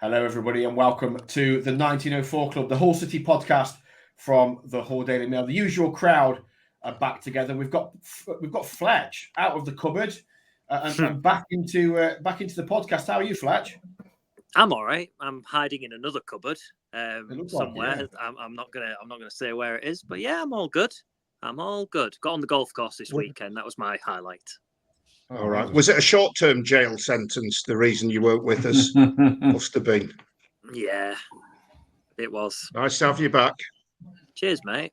Hello, everybody, and welcome to the 1904 Club, the Hull City podcast from the Hull Daily Mail. The usual crowd are back together. We've got Fletch out of the cupboard and back into the podcast. How are you, Fletch? I'm all right. I'm hiding in another cupboard somewhere. Like, yeah. I'm not gonna say where it is, but yeah, I'm all good. Got on the golf course this weekend. That was my highlight. All right. Was it a short-term jail sentence? The reason you weren't with us must have been. Yeah, it was. Nice to have you back. Cheers, mate.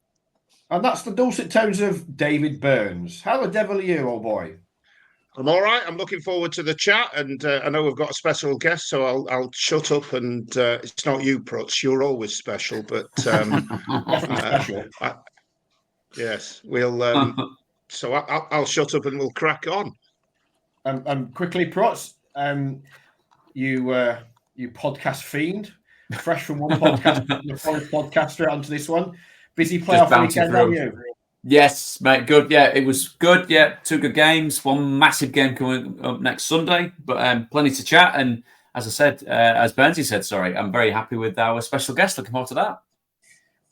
And that's the dulcet tones of David Burns. How the devil are you, old boy? I'm all right. I'm looking forward to the chat, and I know we've got a special guest, so I'll shut up. And it's not you, Prutz. You're always special, but special. Yes, we'll. So I'll shut up and we'll crack on. Quickly, Prutz, you podcast fiend, fresh from one podcast, the Forest podcast, straight onto this one. Busy playoff weekend, aren't you? Yes, mate. Good. Yeah, it was good. Yeah, 2 good games. One massive game coming up next Sunday, but plenty to chat. And as I said, as Bernsey said, sorry, I'm very happy with our special guest. Looking forward to that.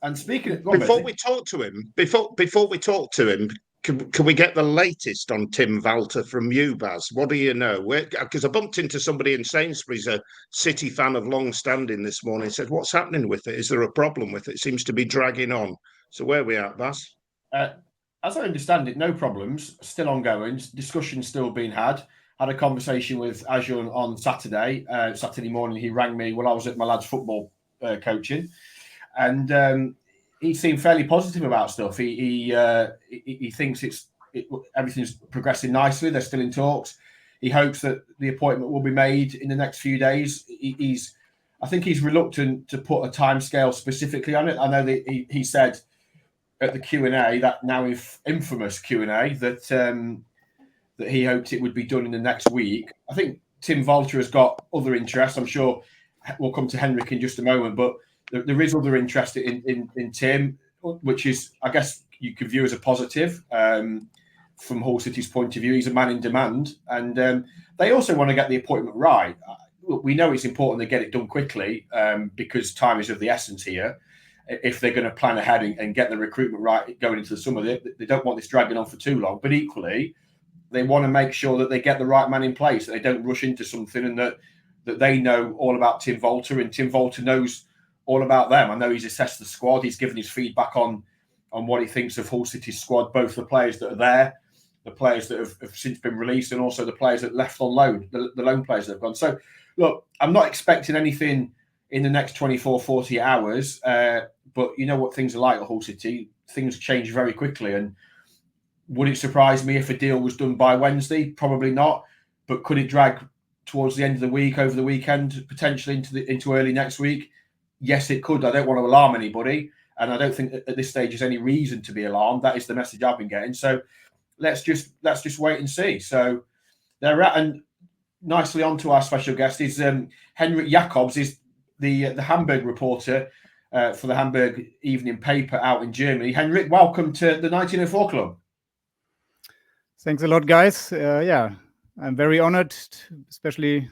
And speaking of, before we talk to him, can we get the latest on Tim Walter from you, Baz? What do you know? Because I bumped into somebody in Sainsbury's, a City fan of long standing this morning, said, "What's happening with it? Is there a problem with it? It seems to be dragging on." So where are we at, Baz? As I understand it, no problems, still ongoing, discussions still being had. Had a conversation with Ajun on Saturday morning. He rang me while I was at my lad's football coaching, and he seemed fairly positive about stuff. He thinks everything's progressing nicely. They're still in talks. He hopes that the appointment will be made in the next few days. I think he's reluctant to put a timescale specifically on it. I know that he said at the Q&A, that now infamous Q&A, that he hoped it would be done in the next week. I think Tim Walter has got other interests. I'm sure we'll come to Henrik in just a moment, but there is other interest in Tim, which is, I guess, you could view as a positive from Hull City's point of view. He's a man in demand, and they also want to get the appointment right. We know it's important they get it done quickly because time is of the essence here. If they're going to plan ahead and get the recruitment right going into the summer, they don't want this dragging on for too long. But equally, they want to make sure that they get the right man in place, that they don't rush into something, and that they know all about Tim Walter, and Tim Walter knows all about them. I know he's assessed the squad. He's given his feedback on what he thinks of Hull City's squad, both the players that are there, the players that have since been released, and also the players that left on loan, the loan players that have gone. So, look, I'm not expecting anything in the next 24, 40 hours, but you know what things are like at Hull City. Things change very quickly, and would it surprise me if a deal was done by Wednesday? Probably not. But could it drag towards the end of the week, over the weekend, potentially into early next week? Yes, it could. I don't want to alarm anybody, and I don't think at this stage there's any reason to be alarmed. That is the message I've been getting. So let's just wait and see. So they're at, and nicely on to our special guest is Henrik Jacobs, is the Hamburg reporter for the Hamburg Evening Paper out in Germany. Henrik, welcome to the 1904 Club. Thanks a lot, guys. I'm very honored, especially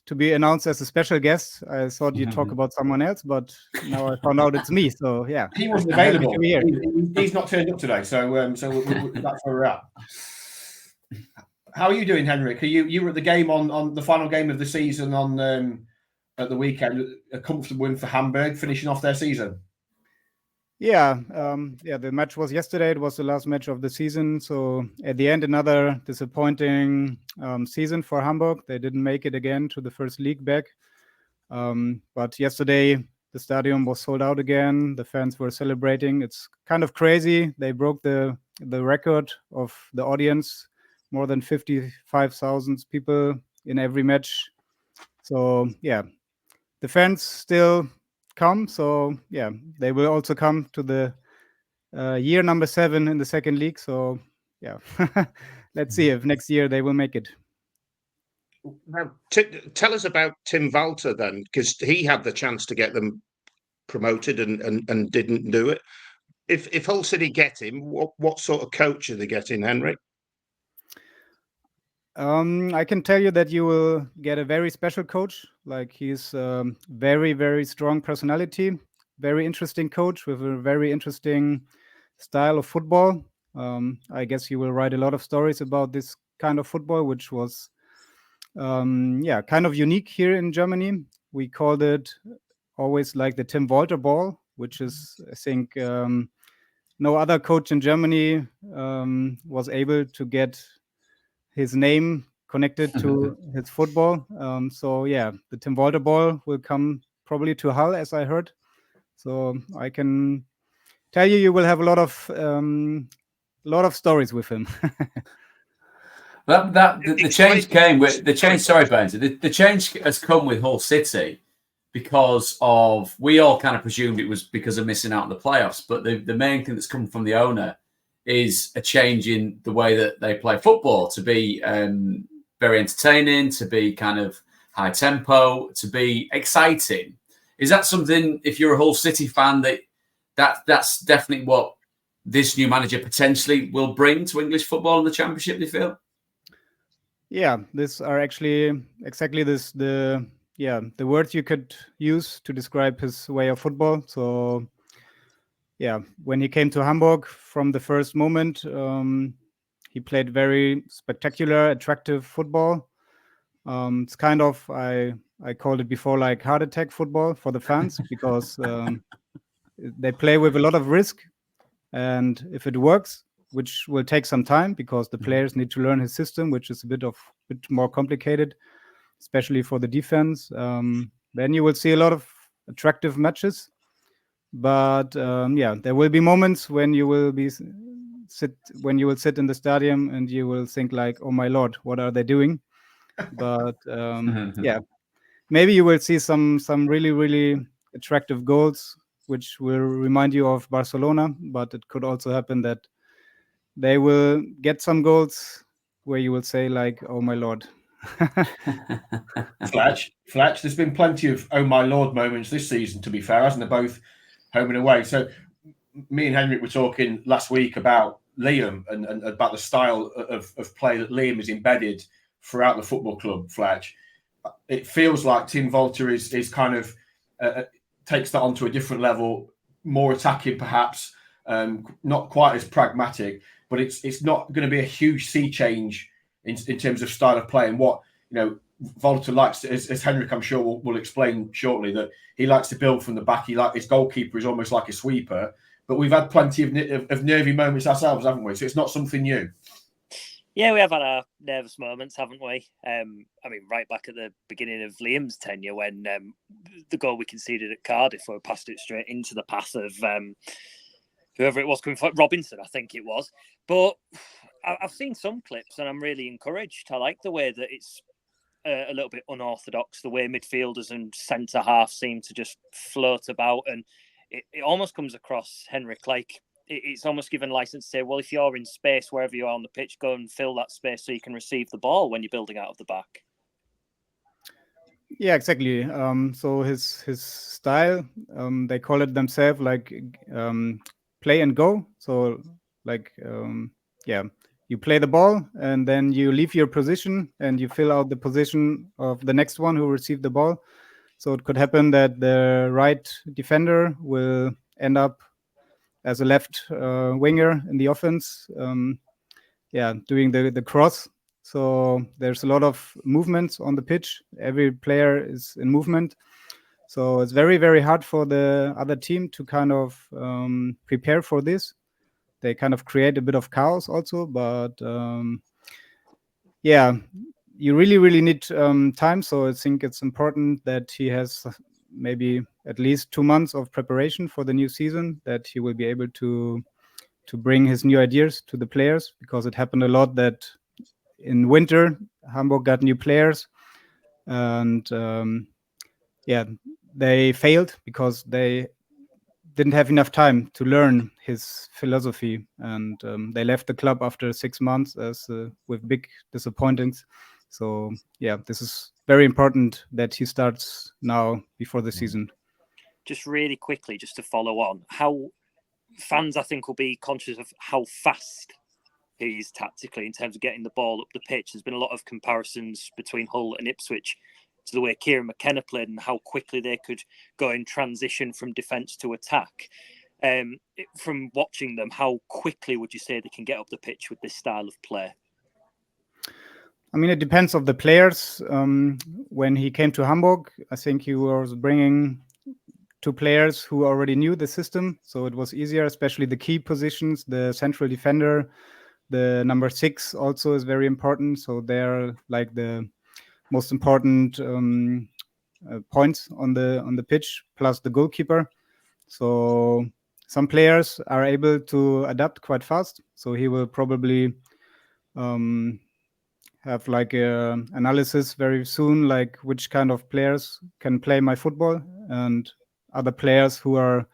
to be announced as a special guest. I thought you'd talk about someone else, but now I found out it's me. So yeah, he wasn't available. He's not turned up today, so that's where we're at. How are you doing, Henrik? You were at the game on the final game of the season at the weekend? A comfortable win for Hamburg, finishing off their season. The match was yesterday. It was the last match of the season. So at the end, another disappointing season for Hamburg. They didn't make it again to the first league back. But yesterday, the stadium was sold out again. The fans were celebrating. It's kind of crazy. They broke the record of the audience, more than 55,000 people in every match. So, yeah, the fans still come. So yeah, they will also come to the year number 7 in the second league. So yeah, let's see if next year they will make it. Now, tell us about Tim Walter then, because he had the chance to get them promoted and didn't do it. If Hull City get him, what sort of coach are they getting, Henrik? I can tell you that you will get a very special coach. Like he's very, very strong personality, very interesting coach with a very interesting style of football. I guess you will write a lot of stories about this kind of football, which was, kind of unique here in Germany. We called it always like the Tim Walter ball, which is, I think, no other coach in Germany was able to get his name connected to his football. So yeah, the Tim Walter ball will come probably to Hull, as I heard. So I can tell you, you will have a lot of stories with him. The change came with the change. Sorry, Bones. The change has come with Hull City because of we all kind of presumed it was because of missing out on the playoffs, but the main thing that's come from the owner is a change in the way that they play football to be very entertaining, to be kind of high tempo, to be exciting. Is that something, if you're a Hull City fan, that's definitely what this new manager potentially will bring to English football in the Championship, do you feel? Yeah, these are actually exactly the words you could use to describe his way of football. So yeah, when he came to Hamburg from the first moment, he played very spectacular, attractive football. It's kind of I called it before like heart attack football for the fans because they play with a lot of risk, and if it works, which will take some time because the players need to learn his system, which is a bit more complicated, especially for the defense. Then you will see a lot of attractive matches. But there will be moments when you will sit in the stadium and you will think like, "Oh my Lord, what are they doing?" But maybe you will see some really really attractive goals, which will remind you of Barcelona. But it could also happen that they will get some goals where you will say like, "Oh my Lord." Fletch, there's been plenty of "oh my Lord" moments this season, to be fair, hasn't there, both home and away? So me and Henrik were talking last week about Liam and about the style of play that Liam is embedded throughout the football club, Fletch. It feels like Tim Walter is kind of takes that onto a different level, more attacking perhaps, not quite as pragmatic, but it's not going to be a huge sea change in terms of style of play and what, Walter likes, as Henrik I'm sure will explain shortly, that he likes to build from the back. His goalkeeper is almost like a sweeper, but we've had plenty of nervy moments ourselves, haven't we? So it's not something new. Yeah, we have had our nervous moments, haven't we? Right back at the beginning of Liam's tenure when the goal we conceded at Cardiff, where we passed it straight into the path of whoever it was coming for, Robinson, I think it was. But I've seen some clips and I'm really encouraged. I like the way that it's a little bit unorthodox, the way midfielders and centre half seem to just float about. And it almost comes across, Henrik, like it's almost given license to say, well, if you're in space, wherever you are on the pitch, go and fill that space so you can receive the ball when you're building out of the back. Yeah, exactly. So his style, they call it themselves like play and go. So like, you play the ball and then you leave your position and you fill out the position of the next one who received the ball. So it could happen that the right defender will end up as a left winger in the offense, doing the cross. So there's a lot of movements on the pitch. Every player is in movement. So it's very, very hard for the other team to kind of prepare for this. They kind of create a bit of chaos also. But you really, really need time. So I think it's important that he has maybe at least 2 months of preparation for the new season, that he will be able to bring his new ideas to the players, because it happened a lot that in winter Hamburg got new players and they failed because they didn't have enough time to learn his philosophy, and they left the club after 6 months with big disappointings. So this is very important that he starts now before the season. Just really quickly, just to follow on, how fans I think will be conscious of how fast he is tactically in terms of getting the ball up the pitch. There's been a lot of comparisons between Hull and Ipswich to the way Kieran McKenna played and how quickly they could go in transition from defence to attack. From watching them, how quickly would you say they can get up the pitch with this style of play? I mean, it depends on the players. When he came to Hamburg, I think he was bringing 2 players who already knew the system, so it was easier, especially the key positions, the central defender, the number 6 also is very important. So they're like the most important points on the pitch, plus the goalkeeper. So some players are able to adapt quite fast. So he will probably have like a analysis very soon, like which kind of players can play my football, and other players who are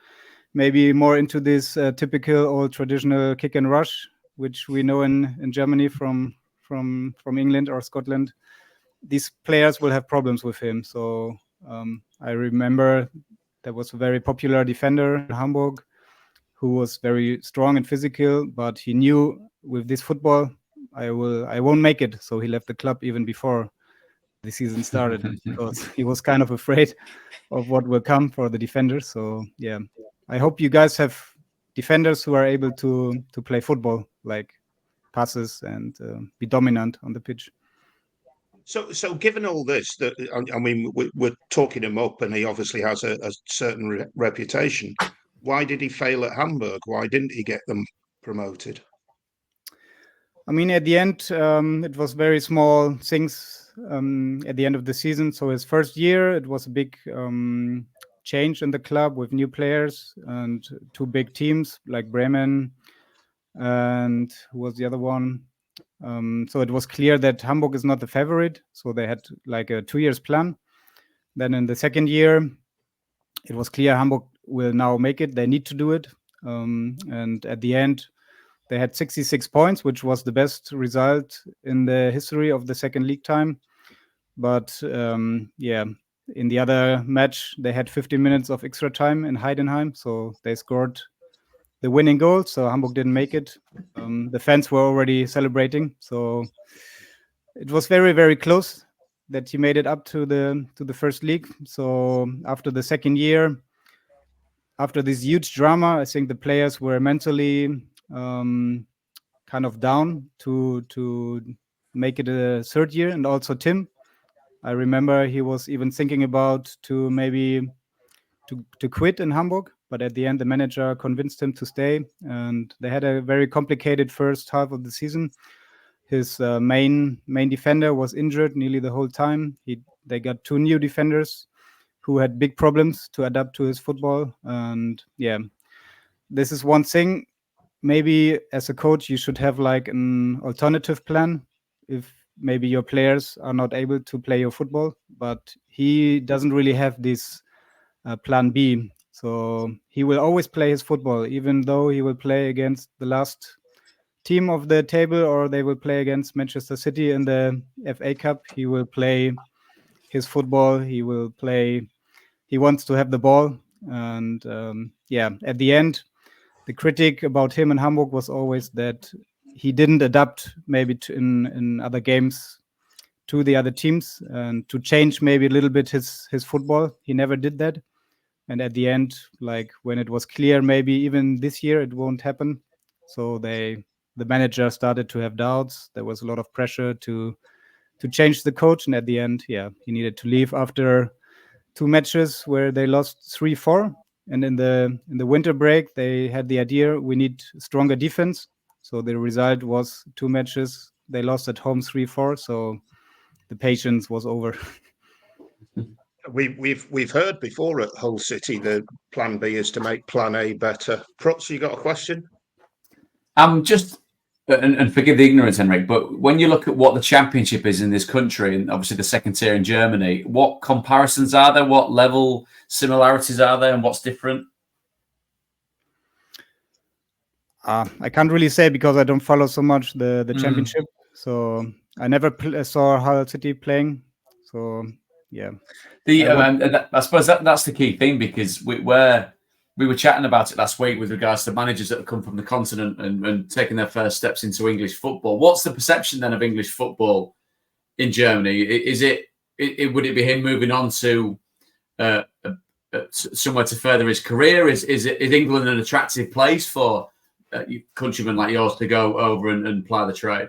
maybe more into this typical old traditional kick and rush, which we know in Germany from England or Scotland. These players will have problems with him. So I remember there was a very popular defender in Hamburg who was very strong and physical, but he knew with this football, I won't make it. So he left the club even before the season started because he was kind of afraid of what will come for the defenders. So yeah, I hope you guys have defenders who are able to play football, like passes and be dominant on the pitch. So given all this, that I mean, we're talking him up, and he obviously has a certain reputation. Why did he fail at Hamburg? Why didn't he get them promoted? I mean, at the end, it was very small things at the end of the season. So his first year, it was a big change in the club with new players and 2 big teams like Bremen and who was the other one? So it was clear that Hamburg is not the favorite. So they had like a 2 years plan. Then in the second year, it was clear Hamburg will now make it. They need to do it. And at the end, they had 66 points, which was the best result in the history of the second league time. But yeah, in the other match, they had 15 minutes of extra time in Heidenheim. So they scored the winning goal. So Hamburg didn't make it. The fans were already celebrating. So it was very, very close that he made it up to the first league. So after the second year, after this huge drama, I think the players were mentally kind of down to make it a third year. And also Tim, I remember he was even thinking about to maybe to quit in Hamburg, but at the end the manager convinced him to stay, and they had a very complicated first half of the season. His main defender was injured nearly the whole time. They got 2 new defenders who had big problems to adapt to his football. And yeah, this is one thing. Maybe as a coach, you should have like an alternative plan if maybe your players are not able to play your football. But he doesn't really have this plan B. So he will always play his football, even though he will play against the last team of the table or they will play against Manchester City in the FA Cup. He will play his football. He wants to have the ball. And yeah, at the end, the critic about him in Hamburg was always that he didn't adapt maybe in other games to the other teams and to change maybe a little bit his football. He never did that. And at the end, like when it was clear, maybe even this year it won't happen. So the manager started to have doubts. There was a lot of pressure to change the coach. And at the end, yeah, he needed to leave after 2 matches where they lost 3-4. And in the winter break, they had the idea we need stronger defense. So the result was 2 matches. They lost at home 3-4. So the patience was over. We've heard before at Hull City the plan B is to make plan A better. Prutz, you got a question? Just and forgive the ignorance, Henrik, but when you look at what the championship is in this country and obviously the second tier in Germany, what comparisons are there? What level similarities are there, and what's different? I can't really say because I don't follow so much the championship. So I never saw Hull City playing. So yeah. I suppose that's the key thing, because we're we were chatting about it last week with regards to managers that have come from the continent and taking their first steps into English football. What's the perception then of English football in Germany? Is it would it be him moving on to somewhere to further his career? Is England an attractive place for countrymen like yours to go over and ply the trade?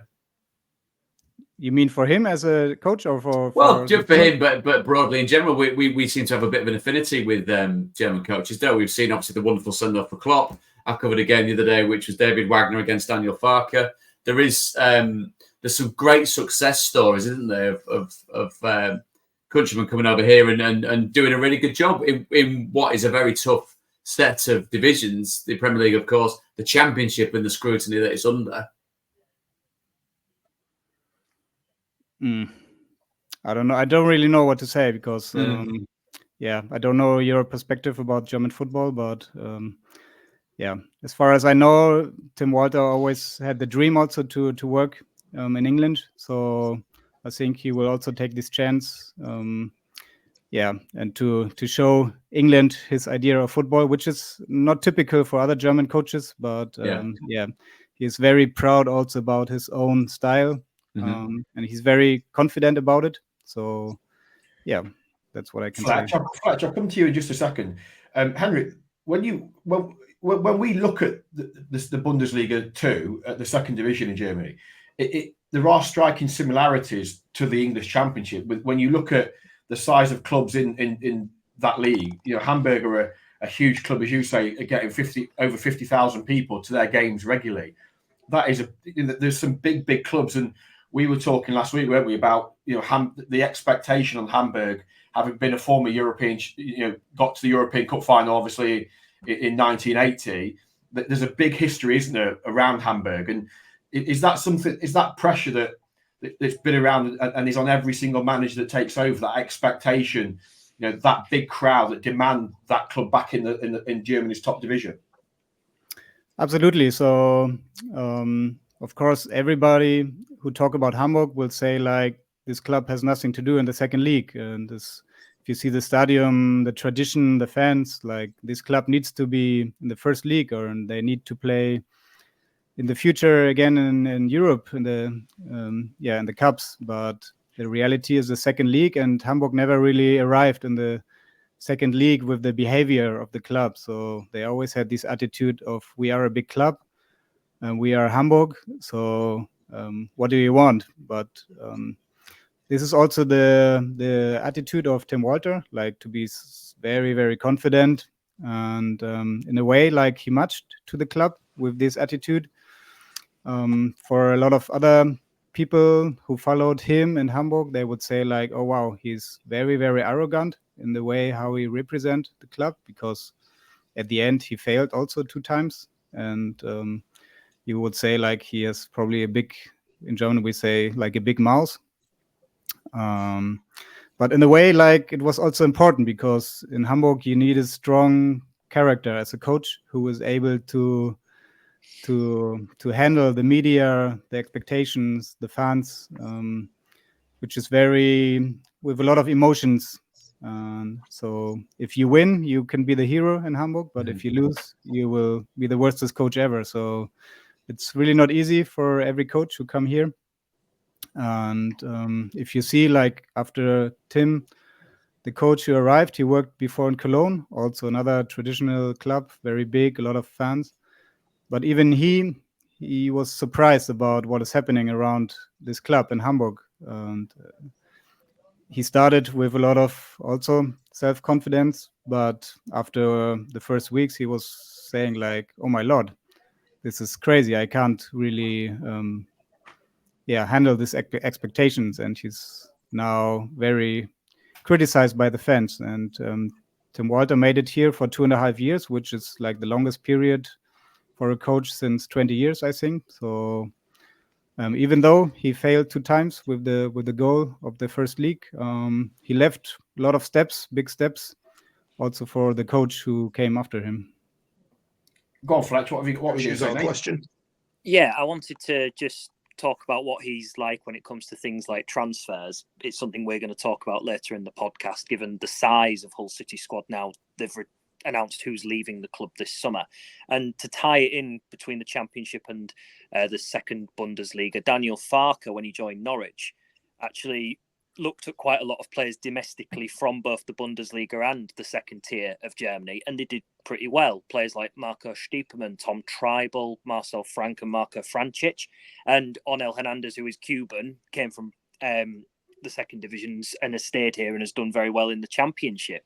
You mean for him as a coach, or for well, just for him, but broadly in general, we seem to have a bit of an affinity with German coaches. Though we've seen obviously the wonderful send-off for Klopp. I covered a game the other day, which was David Wagner against Daniel Farke. There's some great success stories, isn't there, of countrymen coming over here and doing a really good job in what is a very tough set of divisions. The Premier League, of course, the Championship, and the scrutiny that it's under. I don't know. I don't really know what to say because, I don't know your perspective about German football, but as far as I know, Tim Walter always had the dream also to work in England. So I think he will also take this chance, and to show England his idea of football, which is not typical for other German coaches, but he is very proud also about his own style. And he's very confident about it. So, that's what I can say. Fletch, I'll come to you in just a second. Henrik, when we look at the Bundesliga 2 at the second division in Germany, there are striking similarities to the English Championship. When you look at the size of clubs in that league, Hamburg are a huge club, as you say, are getting over 50,000 people to their games regularly. That is there's some big clubs, and we were talking last week, weren't we, about the expectation on Hamburg, having been a former European, got to the European Cup final, obviously in 1980. There's a big history, isn't there, around Hamburg, and is that pressure that's been around and is on every single manager that takes over, that expectation, that big crowd that demand that club back in Germany's top division? Absolutely. So, of course, everybody who talk about Hamburg will say like this club has nothing to do in the second league, and if you see the stadium, the tradition, the fans, like this club needs to be in the first league, or they need to play in the future again in Europe in the cups. But the reality is the second league, and Hamburg never really arrived in the second league with the behavior of the club. So they always had this attitude of we are a big club and we are Hamburg. So what do you want? But this is also the attitude of Tim Walter, like to be very, very confident, and in a way, like he matched to the club with this attitude. For a lot of other people who followed him in Hamburg, they would say like, oh wow, he's very, very arrogant in the way how he represent the club, because at the end he failed also 2 times, and you would say like he has probably in German we say like a big mouth. But in a way, like it was also important because in Hamburg you need a strong character as a coach who is able to handle the media, the expectations, the fans, which is with a lot of emotions. So if you win, you can be the hero in Hamburg, but if you lose, you will be the worstest coach ever. So it's really not easy for every coach who come here. And if you see, like after Tim, the coach who arrived, he worked before in Cologne, also another traditional club, very big, a lot of fans. But even he was surprised about what is happening around this club in Hamburg. And he started with a lot of also self-confidence, but after the first weeks, he was saying like, oh my Lord, this is crazy. I can't really handle these expectations. And he's now very criticized by the fans. And Tim Walter made it here for 2.5 years, which is like the longest period for a coach since 20 years, I think. So even though he failed 2 times with the goal of the first league, he left a lot of steps, big steps, also for the coach who came after him. Go on, Fletch. What was your question? Yeah, I wanted to just talk about what he's like when it comes to things like transfers. It's something we're going to talk about later in the podcast, given the size of Hull City squad now. They've announced who's leaving the club this summer. And to tie it in between the Championship and the second Bundesliga, Daniel Farke, when he joined Norwich, actually looked at quite a lot of players domestically from both the Bundesliga and the second tier of Germany, and they did pretty well. Players like Marco Stiepermann, Tom Treibel, Marcel Frank and Marco Francic, and Onel Hernandez, who is Cuban, came from the second divisions and has stayed here and has done very well in the Championship.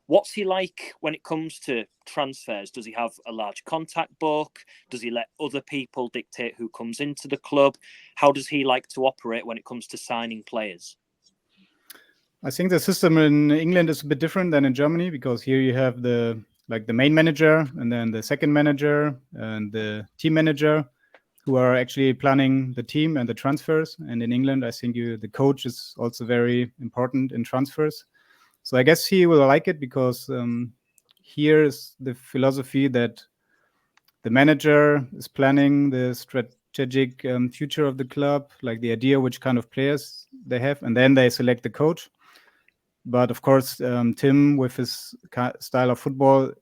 What's he like when it comes to transfers? Does he have a large contact book? Does he let other people dictate who comes into the club? How does he like to operate when it comes to signing players? I think the system in England is a bit different than in Germany, because here you have the main manager and then the second manager and the team manager who are actually planning the team and the transfers. And in England, I think the coach is also very important in transfers. So I guess he will like it, because here is the philosophy that the manager is planning the strategic future of the club, like the idea which kind of players they have, and then they select the coach. But of course, Tim, with his style of football,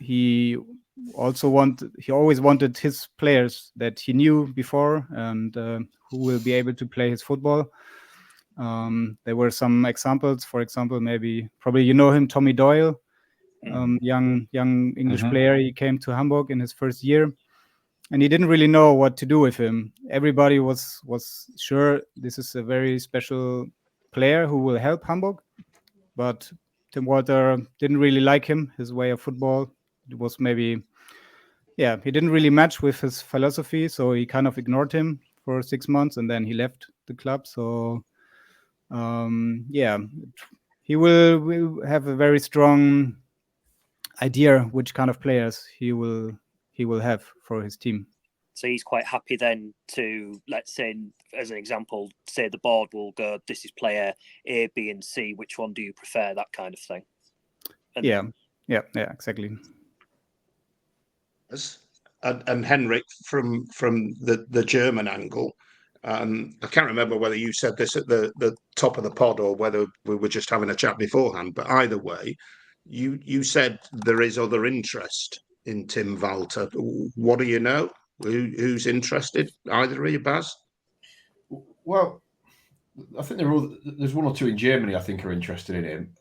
he always wanted his players that he knew before and who will be able to play his football. There were some examples. For example, probably you know him, Tommy Doyle, young English player. He came to Hamburg in his first year, and he didn't really know what to do with him. Everybody was sure this is a very special player who will help Hamburg, but Tim Walter didn't really like him, his way of football. It was he didn't really match with his philosophy, so he kind of ignored him for 6 months, and then he left the club. So he will have a very strong idea which kind of players he will have for his team. So he's quite happy then to, let's say, as an example, say the board will go, this is player A, B, and C. Which one do you prefer? That kind of thing. Yeah, exactly. And Henrik, from the German angle, I can't remember whether you said this at the top of the pod or whether we were just having a chat beforehand, but either way, you said there is other interest in Tim Walter. What do you know? Who's interested? Either of you, Baz? Well, I think there's one or two in Germany I think are interested in him.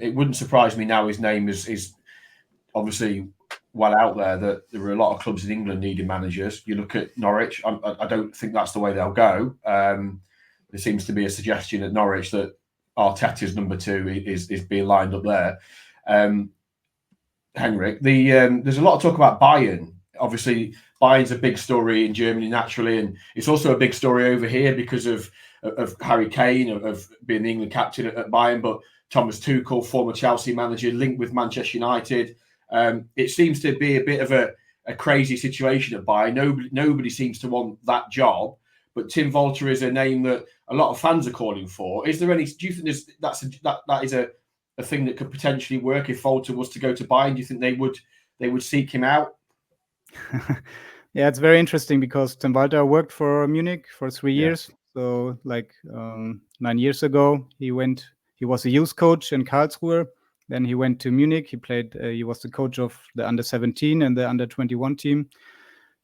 It wouldn't surprise me now his name is obviously well out there that there are a lot of clubs in England needing managers. You look at Norwich. I don't think that's the way they'll go. There seems to be a suggestion at Norwich that Arteta's number 2 is being lined up there. Henrik, there's a lot of talk about Bayern. Obviously, Bayern's a big story in Germany naturally, and it's also a big story over here because of Harry Kane, of being the England captain at Bayern, but Thomas Tuchel, former Chelsea manager, linked with Manchester United. It seems to be a bit of a crazy situation at Bayern. Nobody seems to want that job, but Tim Walter is a name that a lot of fans are calling for. Is there any? Do you think that is a thing that could potentially work if Walter was to go to Bayern? Do you think they would seek him out? Yeah, it's very interesting because Tim Walter worked for Munich for 3 years. So 9 years ago, he was a youth coach in Karlsruhe. Then he went to Munich. He was the coach of the under 17 and the under 21 team.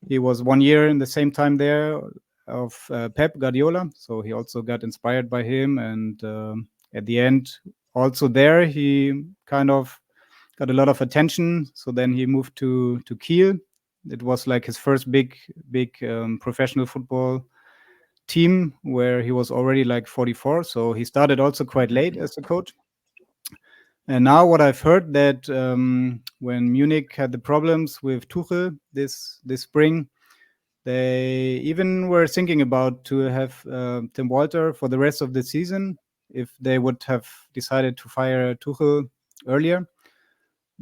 He was 1 year in the same time there of Pep Guardiola. So he also got inspired by him. And at the end, also there, he kind of got a lot of attention. So then he moved to Kiel. It was like his first big professional football team where he was already 44. So he started also quite late as a coach. And now what I've heard that when Munich had the problems with Tuchel this spring, they even were thinking about to have Tim Walter for the rest of the season if they would have decided to fire Tuchel earlier.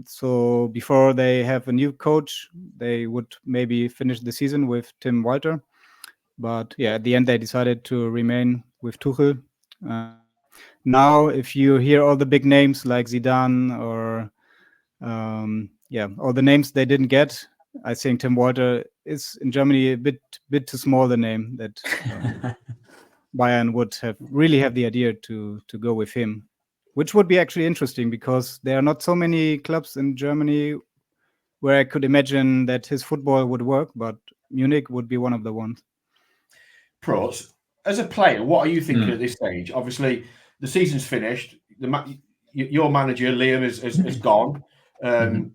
So before they have a new coach, they would maybe finish the season with Tim Walter. But at the end, they decided to remain with Tuchel. Now, if you hear all the big names like Zidane or all the names they didn't get, I think Tim Walter is in Germany a bit too small the name that Bayern would really have the idea to go with him which would be actually interesting because there are not so many clubs in Germany where I could imagine that his football would work, but Munich would be one of the ones. Pros, as a player, what are you thinking at this stage? Obviously, the season's finished. Your manager, Liam, has gone.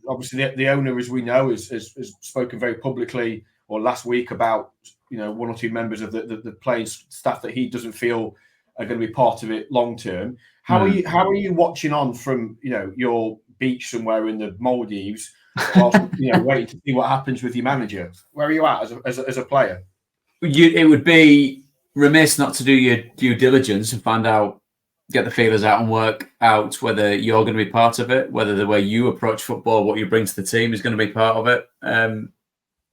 Obviously, the owner, as we know, has spoken very publicly or last week about one or two members of the playing staff that he doesn't feel are going to be part of it long term. How are you watching on from your beach somewhere in the Maldives, whilst waiting to see what happens with your manager? Where are you at as a player? It would be remiss not to do your due diligence and find out, get the feelers out and work out whether you're going to be part of it, whether the way you approach football, what you bring to the team is going to be part of it.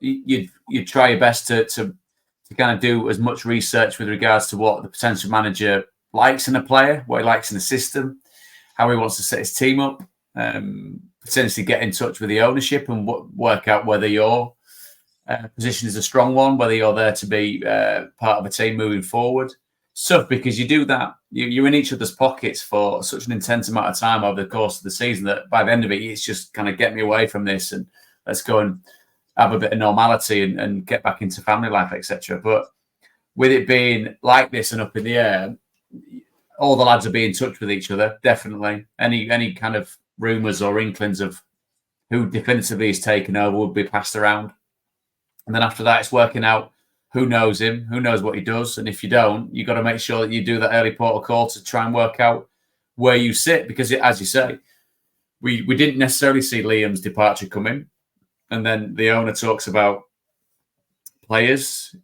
You try your best to kind of do as much research with regards to what the potential manager likes in a player, what he likes in the system, how he wants to set his team up, potentially get in touch with the ownership and work out whether your position is a strong one, whether you're there to be part of a team moving forward. So because you do that, you're in each other's pockets for such an intense amount of time over the course of the season that by the end of it, it's just kind of get me away from this and let's go and have a bit of normality and get back into family life, etc. But with it being like this and up in the air, all the lads will be in touch with each other, definitely. Any kind of rumours or inklings of who definitively is taken over will be passed around. And then after that, it's working out who knows him, who knows what he does. And if you don't, you've got to make sure that you do that early protocol to try and work out where you sit. Because, as you say, we didn't necessarily see Liam's departure coming. And then the owner talks about players,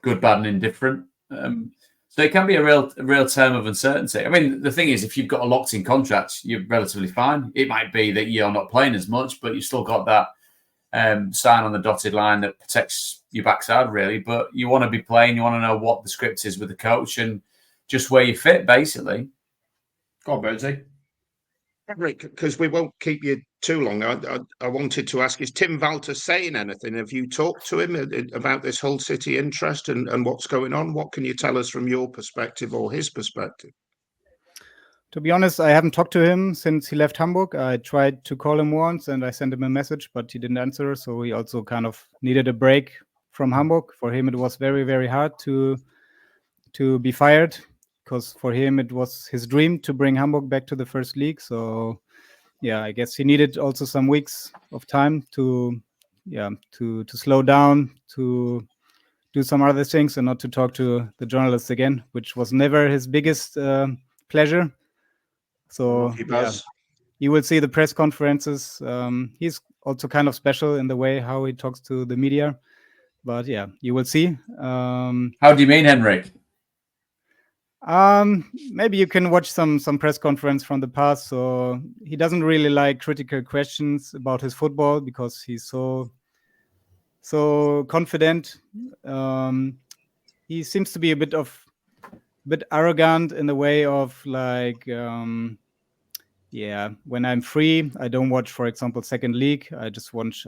good, bad, and indifferent. So it can be a real term of uncertainty. I mean, the thing is, if you've got a locked-in contract, you're relatively fine. It might be that you're not playing as much, but you've still got that sign on the dotted line that protects your backside, really. But you want to be playing. You want to know what the script is with the coach and just where you fit, basically. Go on, Bernsey. Henrik, because we won't keep you too long, I wanted to ask, is Tim Walter saying anything? Have you talked to him about this whole City interest and what's going on? What can you tell us from your perspective or his perspective? To be honest, I haven't talked to him since he left Hamburg. I tried to call him once and I sent him a message, but he didn't answer. So he also kind of needed a break from Hamburg. For him, it was very, very hard to be fired because for him, it was his dream to bring Hamburg back to the first league. So, yeah, I guess he needed also some weeks of time to slow down, to do some other things and not to talk to the journalists again, which was never his biggest pleasure. So you will see the press conferences. He's also kind of special in the way how he talks to the media. But yeah, you will see. How do you mean, Henrik? Maybe you can watch some press conference from the past. So he doesn't really like critical questions about his football because he's so confident. He seems to be a bit arrogant in the way of like, when I'm free, I don't watch, for example, second league. I just watch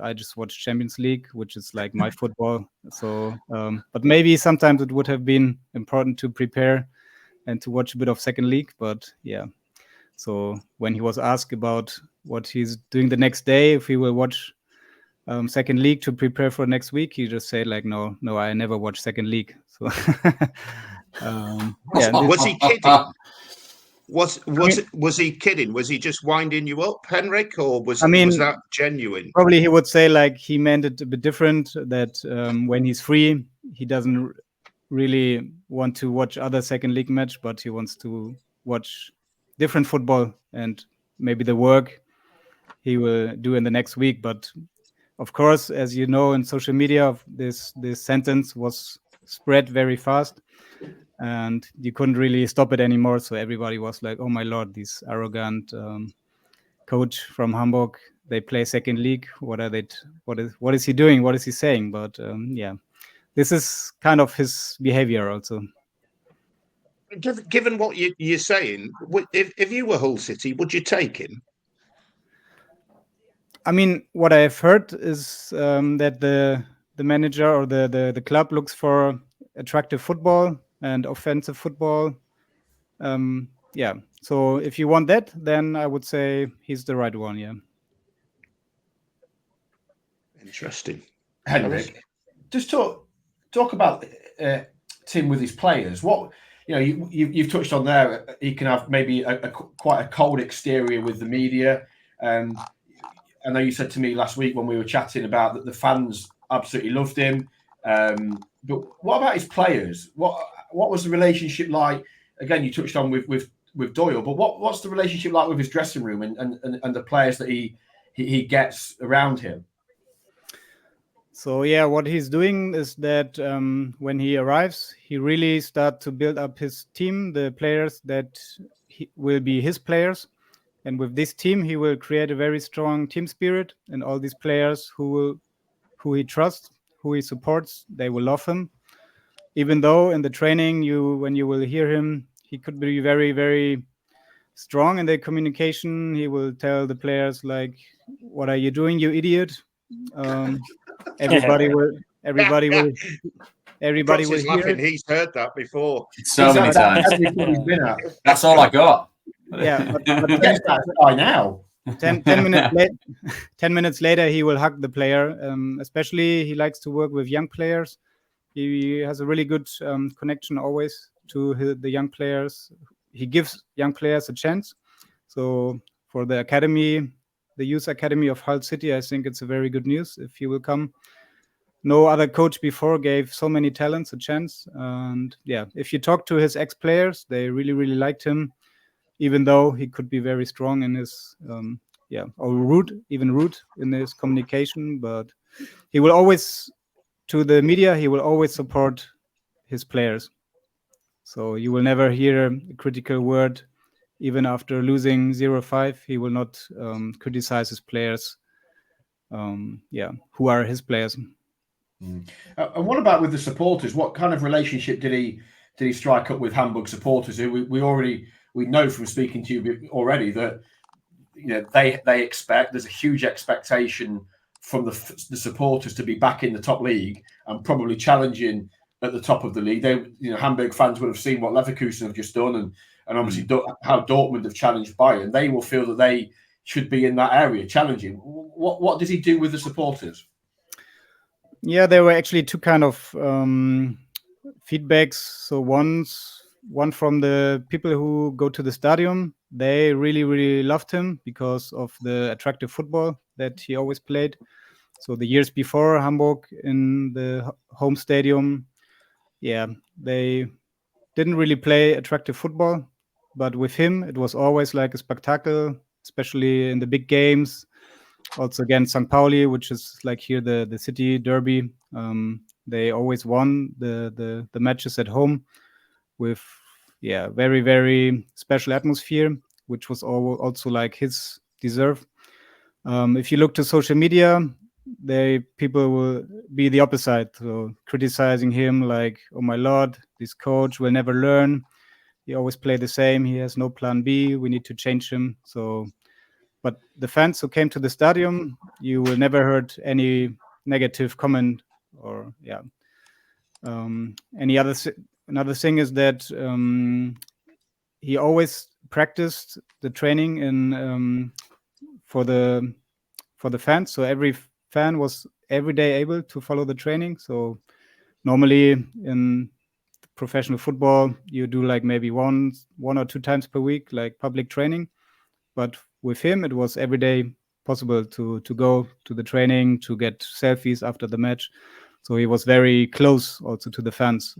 Champions League, which is like my football. So, but maybe sometimes it would have been important to prepare and to watch a bit of second league. But yeah, so when he was asked about what he's doing the next day, if he will watch second league to prepare for next week, he just said like, no, I never watch second league. So, was he kidding? Was he kidding? Was he just winding you up, Henrik, or was that genuine? Probably he would say like he meant it a bit different. That when he's free, he doesn't really want to watch other second league match, but he wants to watch different football and maybe the work he will do in the next week. But of course, as you know, in social media, this sentence was spread very fast. And you couldn't really stop it anymore. So everybody was like, oh my Lord, this arrogant coach from Hamburg, they play second league. What is he doing? What is he saying? But this is kind of his behavior also. Given what you're saying, if you were Hull City, would you take him? I mean, what I have heard is that the manager or the club looks for attractive football and offensive football. So if you want that, then I would say he's the right one. Yeah. Interesting. Henrik, just talk about Tim with his players. What you've touched on there. He can have maybe quite a cold exterior with the media. I know you said to me last week when we were chatting about that the fans absolutely loved him. But what about his players? What was the relationship like? Again, you touched on with Doyle, but what's the relationship like with his dressing room and the players that he gets around him? So yeah, what he's doing is that when he arrives, he really starts to build up his team, the players that will be his players. And with this team, he will create a very strong team spirit, and all these players who he trusts, who he supports, they will love him. Even though in the training, when you will hear him, he could be very, very strong in the communication. He will tell the players like, "What are you doing, you idiot?" Everybody will hear it. He's heard that before. So many times. That's all I got. Yeah, but Yes, that's by now. 10 minutes later, he will hug the player. Especially, he likes to work with young players. He has a really good connection always to the young players. He gives young players a chance. So for the academy, the youth academy of Hull City, I think it's a very good news if he will come. No other coach before gave so many talents a chance. And yeah, if you talk to his ex-players, they really, really liked him, even though he could be very strong in his, or rude in his communication. But he will always, to the media, he will always support his players. So you will never hear a critical word. Even after losing 0-5, he will not criticize his players. Who are his players? And what about with the supporters? What kind of relationship did he strike up with Hamburg supporters? We know from speaking to you already that they expect, there's a huge expectation from the supporters to be back in the top league and probably challenging at the top of the league. Hamburg fans would have seen what Leverkusen have just done and obviously how Dortmund have challenged Bayern. They will feel that they should be in that area challenging. What does he do with the supporters? Yeah, there were actually two kind of feedbacks. So one from the people who go to the stadium, they really, really loved him because of the attractive football that he always played. So the years before Hamburg in the home stadium, they didn't really play attractive football. But with him, it was always like a spectacle, especially in the big games. Also against St. Pauli, which is like here the city derby. They always won the matches at home with very, very special atmosphere, which was also like his deserve. If you look to social media, people will be the opposite, so criticizing him like, oh my lord, this coach will never learn. He always play the same. He has no plan B. We need to change him. So, but the fans who came to the stadium, you will never heard any negative comment or another thing is that he always practiced the training in for the fans. So every fan was every day able to follow the training. So normally in professional football, you do like maybe one or two times per week, like public training. But with him, it was every day possible to go to the training, to get selfies after the match. So he was very close also to the fans.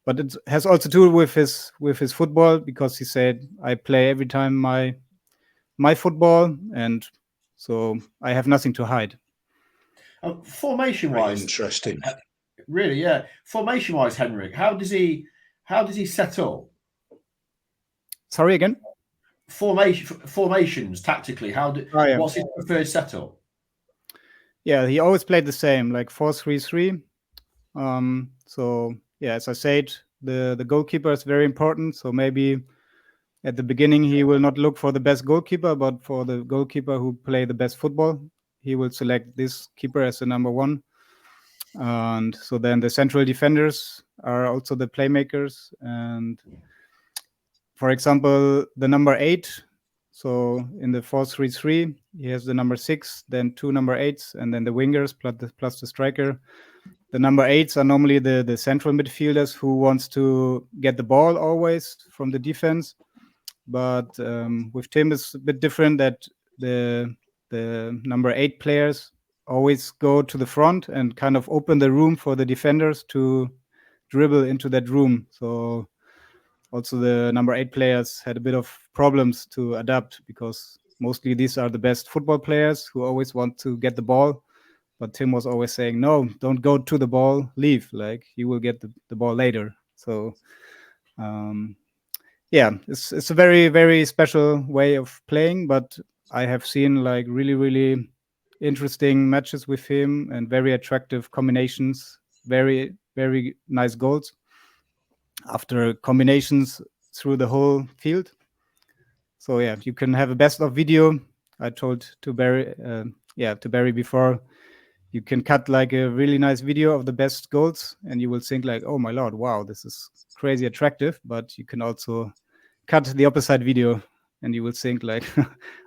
But it has also to do with his football, because he said, I play every time my football, and so I have nothing to hide. Formation-wise, interesting. Really, yeah. Formation-wise, Henrik, how does he set up? Sorry again. Formations tactically. What's his preferred setup? Yeah, he always played the same, like 4-3-3. So yeah, as I said, the goalkeeper is very important. So maybe at the beginning he will not look for the best goalkeeper, but for the goalkeeper who play the best football, he will select this keeper as the number one. And so then the central defenders are also the playmakers. And for example, the number 8. So in the 4-3-3, he has the number 6, then 2 number 8s, and then the wingers plus the striker. The number 8s are normally the central midfielders who wants to get the ball always from the defense. But with Tim, it's a bit different that the number 8 players always go to the front and kind of open the room for the defenders to dribble into that room. So also the number 8 players had a bit of problems to adapt because mostly these are the best football players who always want to get the ball. But Tim was always saying, no, don't go to the ball, leave. Like, you will get the ball later. So, yeah, it's a very, very special way of playing. But I have seen like really, really interesting matches with him and very attractive combinations, very, very nice goals after combinations through the whole field. So, yeah, you can have a best of video. I told to Barry before, you can cut like a really nice video of the best goals and you will think like, oh my Lord, wow, this is crazy attractive. But you can also cut the opposite video and you will think like,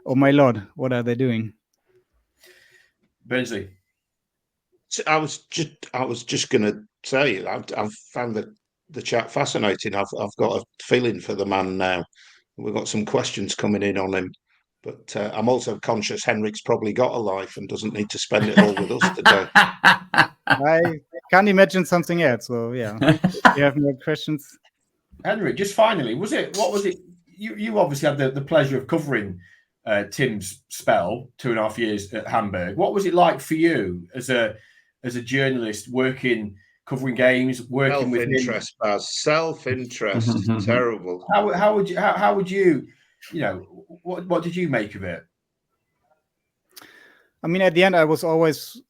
oh my Lord, what are they doing? Burnsley. I was just going to say, I've found the chat fascinating. I've got a feeling for the man now. We've got some questions coming in on him. But I'm also conscious Henrik's probably got a life and doesn't need to spend it all with us today. I can't imagine something else. So, yeah, if you have more questions. Henrik, just finally, what was it? You obviously had the pleasure of covering Tim's spell, 2.5 years at Hamburg. What was it like for you as a journalist covering games, working with him? Self-interest, Baz. Self-interest. Terrible. How would you, what did you make of it? I mean, at the end, I was always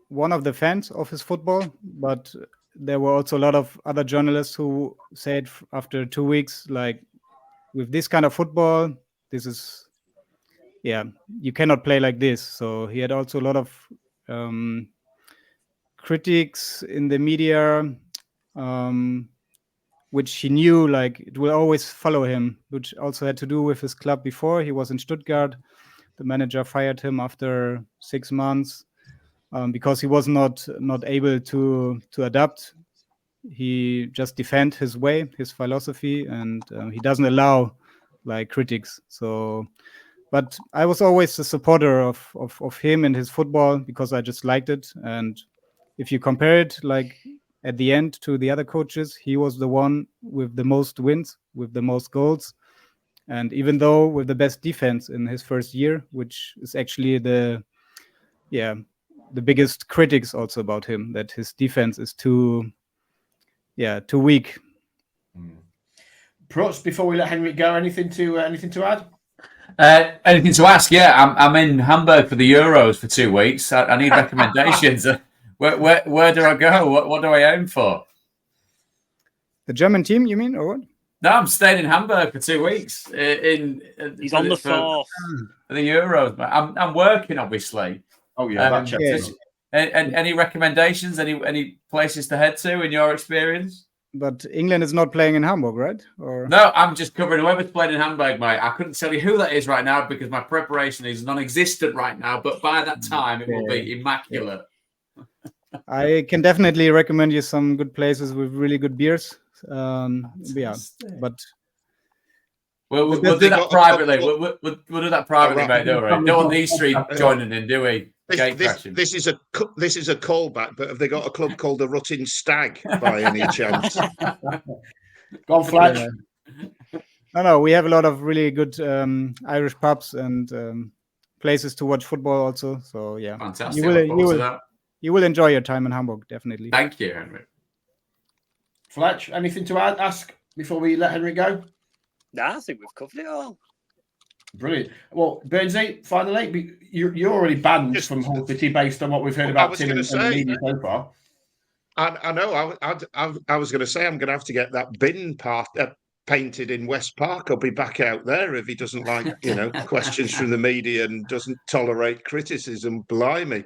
one of the fans of his football, but there were also a lot of other journalists who said after 2 weeks, like, with this kind of football, this is, you cannot play like this. So he had also a lot of critics in the media, which he knew, like, it will always follow him, which also had to do with his club before. He was in Stuttgart. The manager fired him after 6 months because he was not able to adapt. He just defend his way, his philosophy, and he doesn't allow like critics. So, but I was always a supporter of him and his football because I just liked it. And if you compare it like at the end to the other coaches, he was the one with the most wins, with the most goals. And even though with the best defense in his first year, which is actually the biggest critics also about him, that his defense is too weak. Prots, before we let Henrik go, anything to add? Anything to ask? Yeah, I'm in Hamburg for the Euros for 2 weeks. I need recommendations. Where do I go? What do I aim for? The German team, you mean, or what? No, I'm staying in Hamburg for 2 weeks. He's on the floor for the Euros. But I'm working, obviously. Oh yeah, Any recommendations? Any places to head to in your experience? But England is not playing in Hamburg, right? Or no, I'm just covering whoever's playing in Hamburg, mate. I couldn't tell you who that is right now because my preparation is non-existent right now. But by that time, it will be immaculate. I can definitely recommend you some good places with really good beers. But we'll do that privately. We'll do that privately, mate. Don't worry. Don't want these three joining in, do we? This is a callback, but have they got a club called the Rutting Stag by any chance? Go on, Fletch. No, we have a lot of really good Irish pubs and places to watch football also. So yeah, fantastic. You will enjoy your time in Hamburg, definitely. Thank you, Henrik. Fletch, anything to ask before we let Henrik go? Nah, I think we've covered it all. Brilliant. Well, Burnsy, finally, you're already banned from Hull City based on what we've heard about Tim and the media so far. I know. I was going to say I'm going to have to get that bin part painted in West Park. I'll be back out there if he doesn't like, questions from the media and doesn't tolerate criticism. Blimey,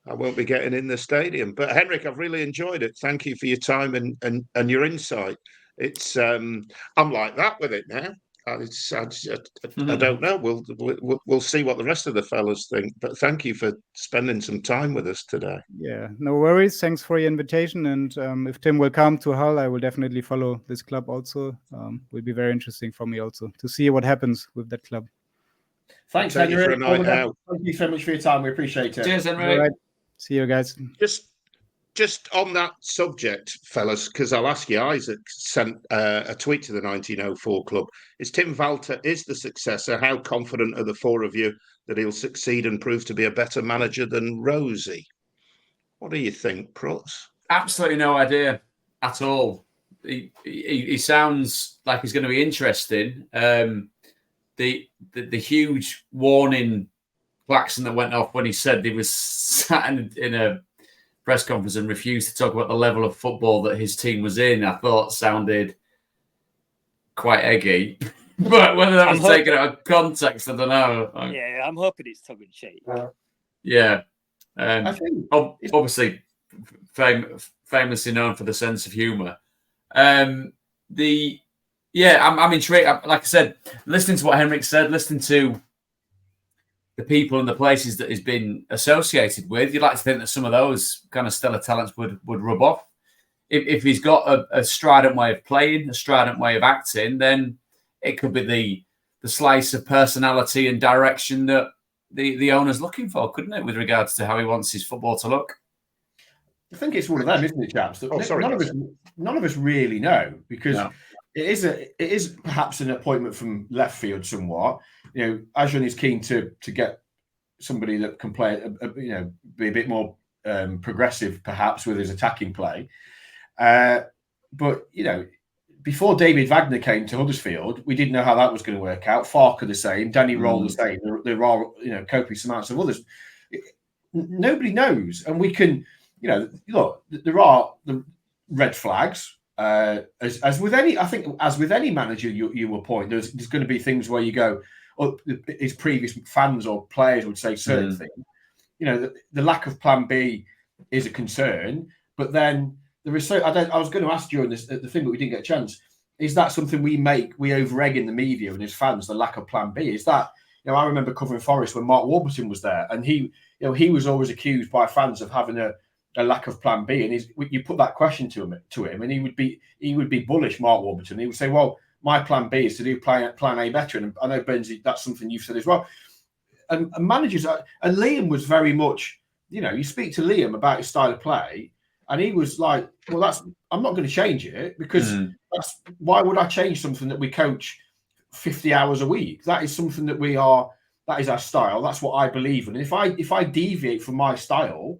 I won't be getting in the stadium. But Henrik, I've really enjoyed it. Thank you for your time and your insight. It's I'm like that with it now. I don't know. We'll see what the rest of the fellas think. But thank you for spending some time with us today. Yeah, no worries. Thanks for your invitation. And if Tim will come to Hull, I will definitely follow this club also. Will be very interesting for me also to see what happens with that club. Thanks, Take you Henrik. for a night out. Thank you so much for your time. We appreciate it. Cheers, Henrik. All right. See you guys. Just on that subject, fellas, because I'll ask you, Isaac sent a tweet to the 1904 club. Is Tim Walter is the successor? How confident are the four of you that he'll succeed and prove to be a better manager than Rosie? What do you think, Prutz? Absolutely no idea at all. He sounds like he's going to be interesting. The huge warning klaxon that went off when he said he was sat in a press conference and refused to talk about the level of football that his team was in, I thought sounded quite eggy. But whether that was taken out of context, I don't know. Yeah, I'm hoping it's tongue in cheek. Yeah. I think obviously famously known for the sense of humour. I'm intrigued. Like I said, listening to what Henrik said, listening to the people and the places that he's been associated with, you'd like to think that some of those kind of stellar talents would rub off. If he's got a strident way of playing, a strident way of acting, then it could be the slice of personality and direction that the owner's looking for, couldn't it, with regards to how he wants his football to look? I think it's one of them, isn't it, chaps? None of us really know, because it is perhaps an appointment from left field somewhat. You know, Ajun is keen to get somebody that can play, be a bit more progressive, perhaps, with his attacking play. But before David Wagner came to Huddersfield, we didn't know how that was going to work out. Farker the same, Danny Roll the same. There are copious amounts of others. Nobody knows, and we can. Look, there are the red flags. As with any manager, you appoint, there's going to be things where you go, his previous fans or players would say certain things. The lack of plan B is a concern, but then there is I was going to ask you on this, the thing, but we didn't get a chance. Is that something we over-egg in the media and his fans, the lack of plan B? Is that, I remember covering Forest when Mark Warburton was there, and he was always accused by fans of having a lack of plan B, and you put that question to him, and he would be bullish, Mark Warburton. He would say, well, my plan B is to do plan A better. And I know, Benzie, that's something you've said as well. And managers, and Liam was very much, you speak to Liam about his style of play, and he was like, well, I'm not going to change it, because why would I change something that we coach 50 hours a week? That is something that that is our style. That's what I believe in. And if I deviate from my style,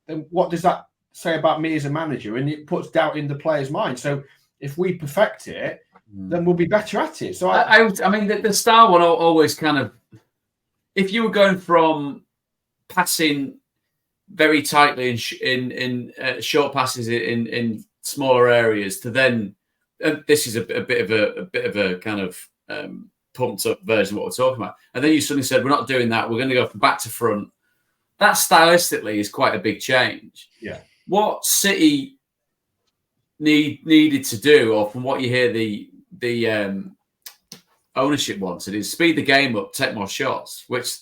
then what does that say about me as a manager? And it puts doubt in the player's mind. So if we perfect it, then we'll be better at it. So I mean, the style one always kind of, if you were going from passing very tightly in short passes in smaller areas to then, this is a bit of a kind of pumped up version of what we're talking about, and then you suddenly said, we're not doing that, we're going to go from back to front. That stylistically is quite a big change. Yeah. What City needed to do, or from what you hear the ownership wanted, is speed the game up, take more shots, which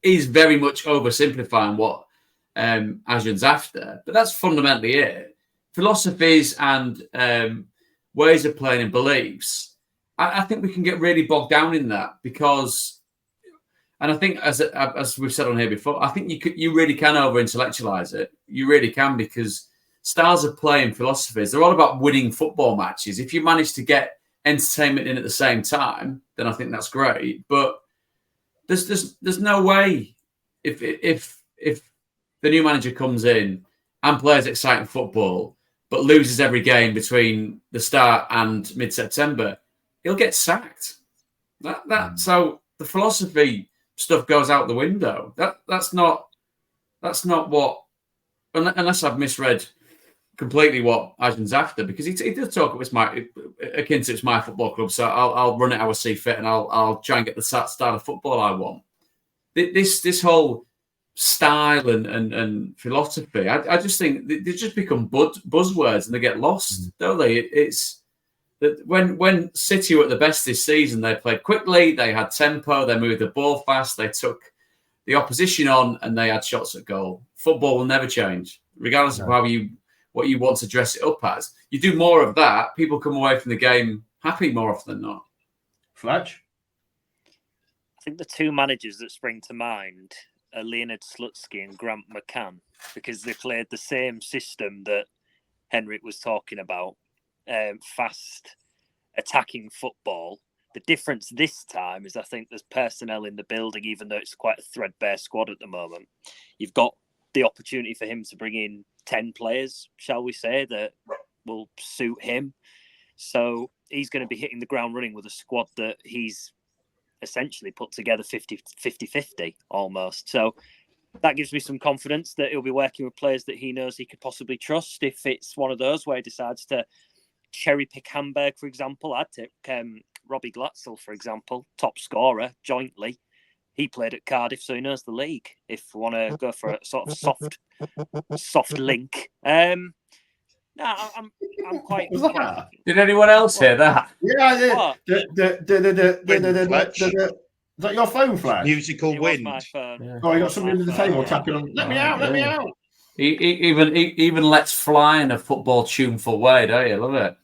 is very much oversimplifying what Ajun's after. But that's fundamentally it. Philosophies and ways of playing and beliefs. I think we can get really bogged down in that, because, and I think as we've said on here before, I think you really can over-intellectualize it. You really can, because styles of play and philosophies, they're all about winning football matches. If you manage to get entertainment in at the same time, then I think that's great. But there's no way, if the new manager comes in and plays exciting football but loses every game between the start and mid-September, he'll get sacked. So the philosophy stuff goes out the window. That's not what, unless I've misread completely what Ajun's after, because he does talk about akin to it's my football club, so I'll run it how I see fit, and I'll try and get the style of football I want. This whole style and philosophy, I just think they just become buzzwords and they get lost, don't they? that when City were at the best this season, they played quickly, they had tempo, they moved the ball fast, they took the opposition on, and they had shots at goal. Football will never change, regardless of what you want to dress it up as. You do more of that, people come away from the game happy more often than not. Fletch? I think the two managers that spring to mind are Leonard Slutsky and Grant McCann, because they played the same system that Henrik was talking about, fast attacking football. The difference this time is I think there's personnel in the building, even though it's quite a threadbare squad at the moment. You've got the opportunity for him to bring in 10 players, shall we say, that will suit him. So he's going to be hitting the ground running with a squad that he's essentially put together 50-50 almost. So that gives me some confidence that he'll be working with players that he knows he could possibly trust. If it's one of those where he decides to cherry pick Hamburg, for example, I'd take Robbie Glatzel, for example, top scorer jointly. He played at Cardiff, so he knows the league. If we want to go for a sort of soft link. No, I'm quite. Did anyone else hear that? Yeah, I did. Is that your phone, Flash? Musical wind. My phone. Yeah. Oh, you got somebody under the table tapping on. Let me out! Let me out! Even Let's Fly in a football tuneful way, don't you? Love it.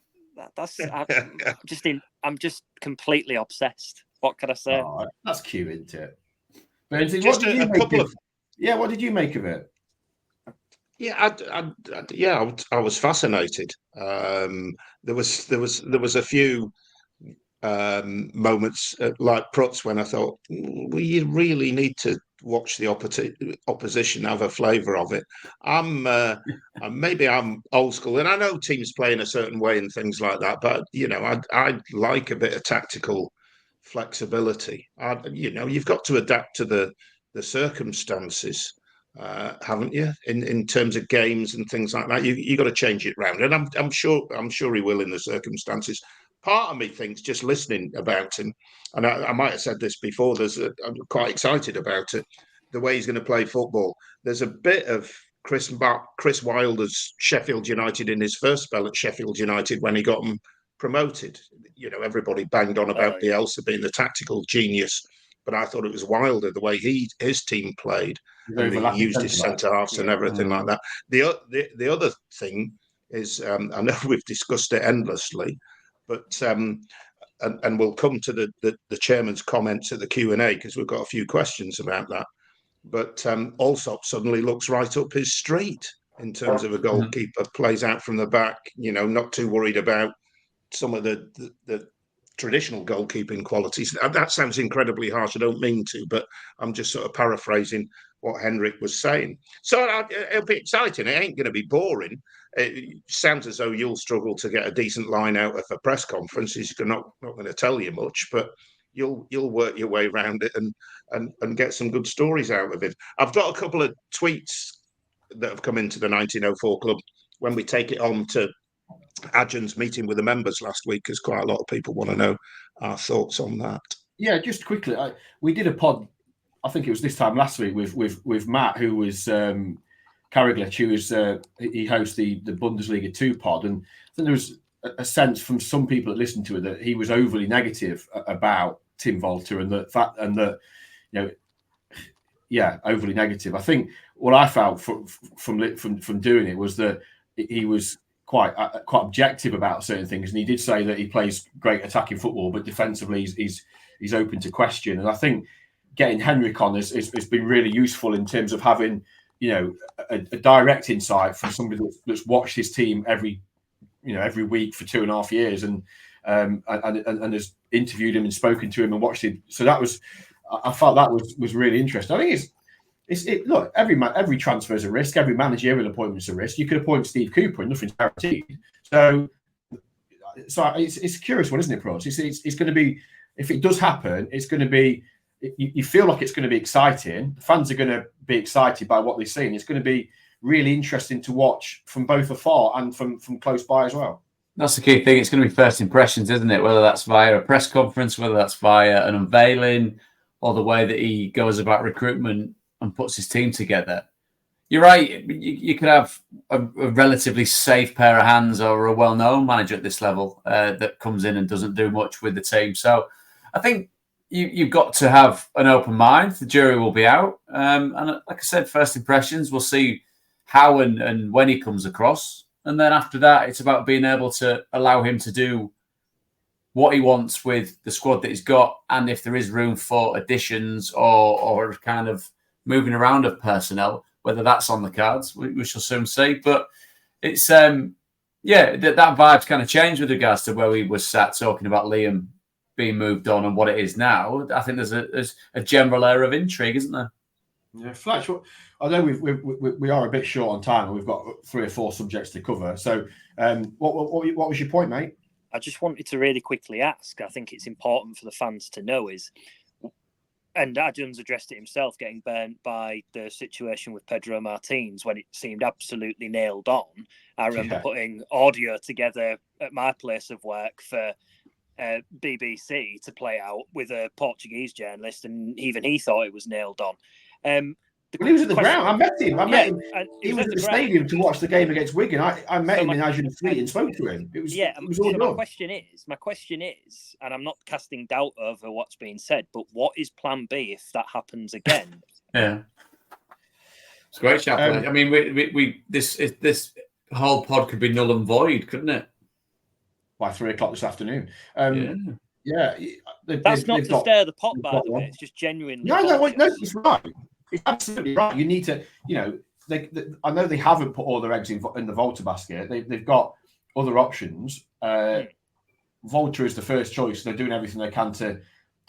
I'm just completely obsessed. What can I say? Oh, that's cute, isn't it? Benzie, Just what did a couple of. Yeah, what did you make of it? Yeah, I was fascinated. There was a few moments like Prutz when I thought, well, you really need to watch the opposition have a flavour of it. Maybe I'm old school, and I know teams play in a certain way and things like that, but I like a bit of tactical flexibility. You've got to adapt to the circumstances. Haven't you? In terms of games and things like that, you got to change it round, and I'm sure he will in the circumstances. Part of me thinks, just listening about him, and I might have said this before, I'm quite excited about it, the way he's going to play football. There's a bit of Chris Wilder's Sheffield United in his first spell at Sheffield United when he got them promoted. Everybody banged on about Bielsa being the tactical genius, but I thought it was Wilder the way his team played. And he used his centre halves and everything like that. The other thing is, I know we've discussed it endlessly, but and we'll come to the chairman's comments at the Q&A because we've got a few questions about that. But Allsop suddenly looks right up his street in terms of a goalkeeper, plays out from the back, not too worried about some of the traditional goalkeeping qualities. That sounds incredibly harsh. I don't mean to, but I'm just sort of paraphrasing what Henrik was saying. So it'll be exciting. It ain't going to be boring. It sounds as though you'll struggle to get a decent line out of a press conference. He's not going to tell you much, but you'll work your way around it and get some good stories out of it. I've got a couple of tweets that have come into the 1904 Club when we take it on to Ajun's meeting with the members last week, because quite a lot of people want to know our thoughts on that. Yeah, just quickly, we did a pod. I think it was this time last week with Matt, who was Karaglich, who was he hosts the Bundesliga 2 pod, and I think there was a sense from some people that listened to it that he was overly negative about Tim Walter and overly negative. I think what I felt from doing it was that he was quite objective about certain things, and he did say that he plays great attacking football, but defensively he's open to question. And I think getting Henrik on has been really useful in terms of having a direct insight from somebody that's watched his team every week for 2.5 years and has interviewed him and spoken to him and watched him. So I felt that was really interesting. I think look, every transfer is a risk. Every managerial appointment is a risk. You could appoint Steve Cooper and nothing's guaranteed. So it's a curious one, isn't it, Pros? It's going to be, if it does happen, it's going to be. You feel like it's going to be exciting. The fans are going to be excited by what they've seen. It's going to be really interesting to watch from both afar and from close by as well. That's the key thing. It's going to be first impressions, isn't it? Whether that's via a press conference, whether that's via an unveiling, or the way that he goes about recruitment and puts his team together. You're right. You could have a relatively safe pair of hands or a well-known manager at this level that comes in and doesn't do much with the team. So I think you've got to have an open mind. The jury will be out. And like I said, first impressions, we'll see how and when he comes across. And then after that, it's about being able to allow him to do what he wants with the squad that he's got. And if there is room for additions or kind of moving around of personnel, whether that's on the cards, we shall soon see. But it's, that vibe's kind of changed with regards to where we were sat talking about Liam being moved on and what it is now. I think there's a general air of intrigue, isn't there? Yeah, Fletch, I know we are a bit short on time and we've got 3 or 4 subjects to cover. So what was your point, mate? I just wanted to really quickly ask, I think it's important for the fans to know is, and Ajun's addressed it himself, getting burnt by the situation with Pedro Martins when it seemed absolutely nailed on. I remember putting audio together at my place of work for BBC to play out with a Portuguese journalist, and even he thought it was nailed on. He was at the ground. I met him. He was at the stadium to watch the game against Wigan. I met him in Ajun Fleet and spoke to him. It was all done. My question is, and I'm not casting doubt over what's being said, but what is Plan B if that happens again? Yeah, it's a great chat. I mean, this whole pod could be null and void, couldn't it? By 3 o'clock this afternoon. That's not to stir the pot, by the way. It's just genuinely. No, it's right. It's absolutely right. You need to, I know they haven't put all their eggs in the Volta basket. They've got other options. Volta is the first choice. They're doing everything they can to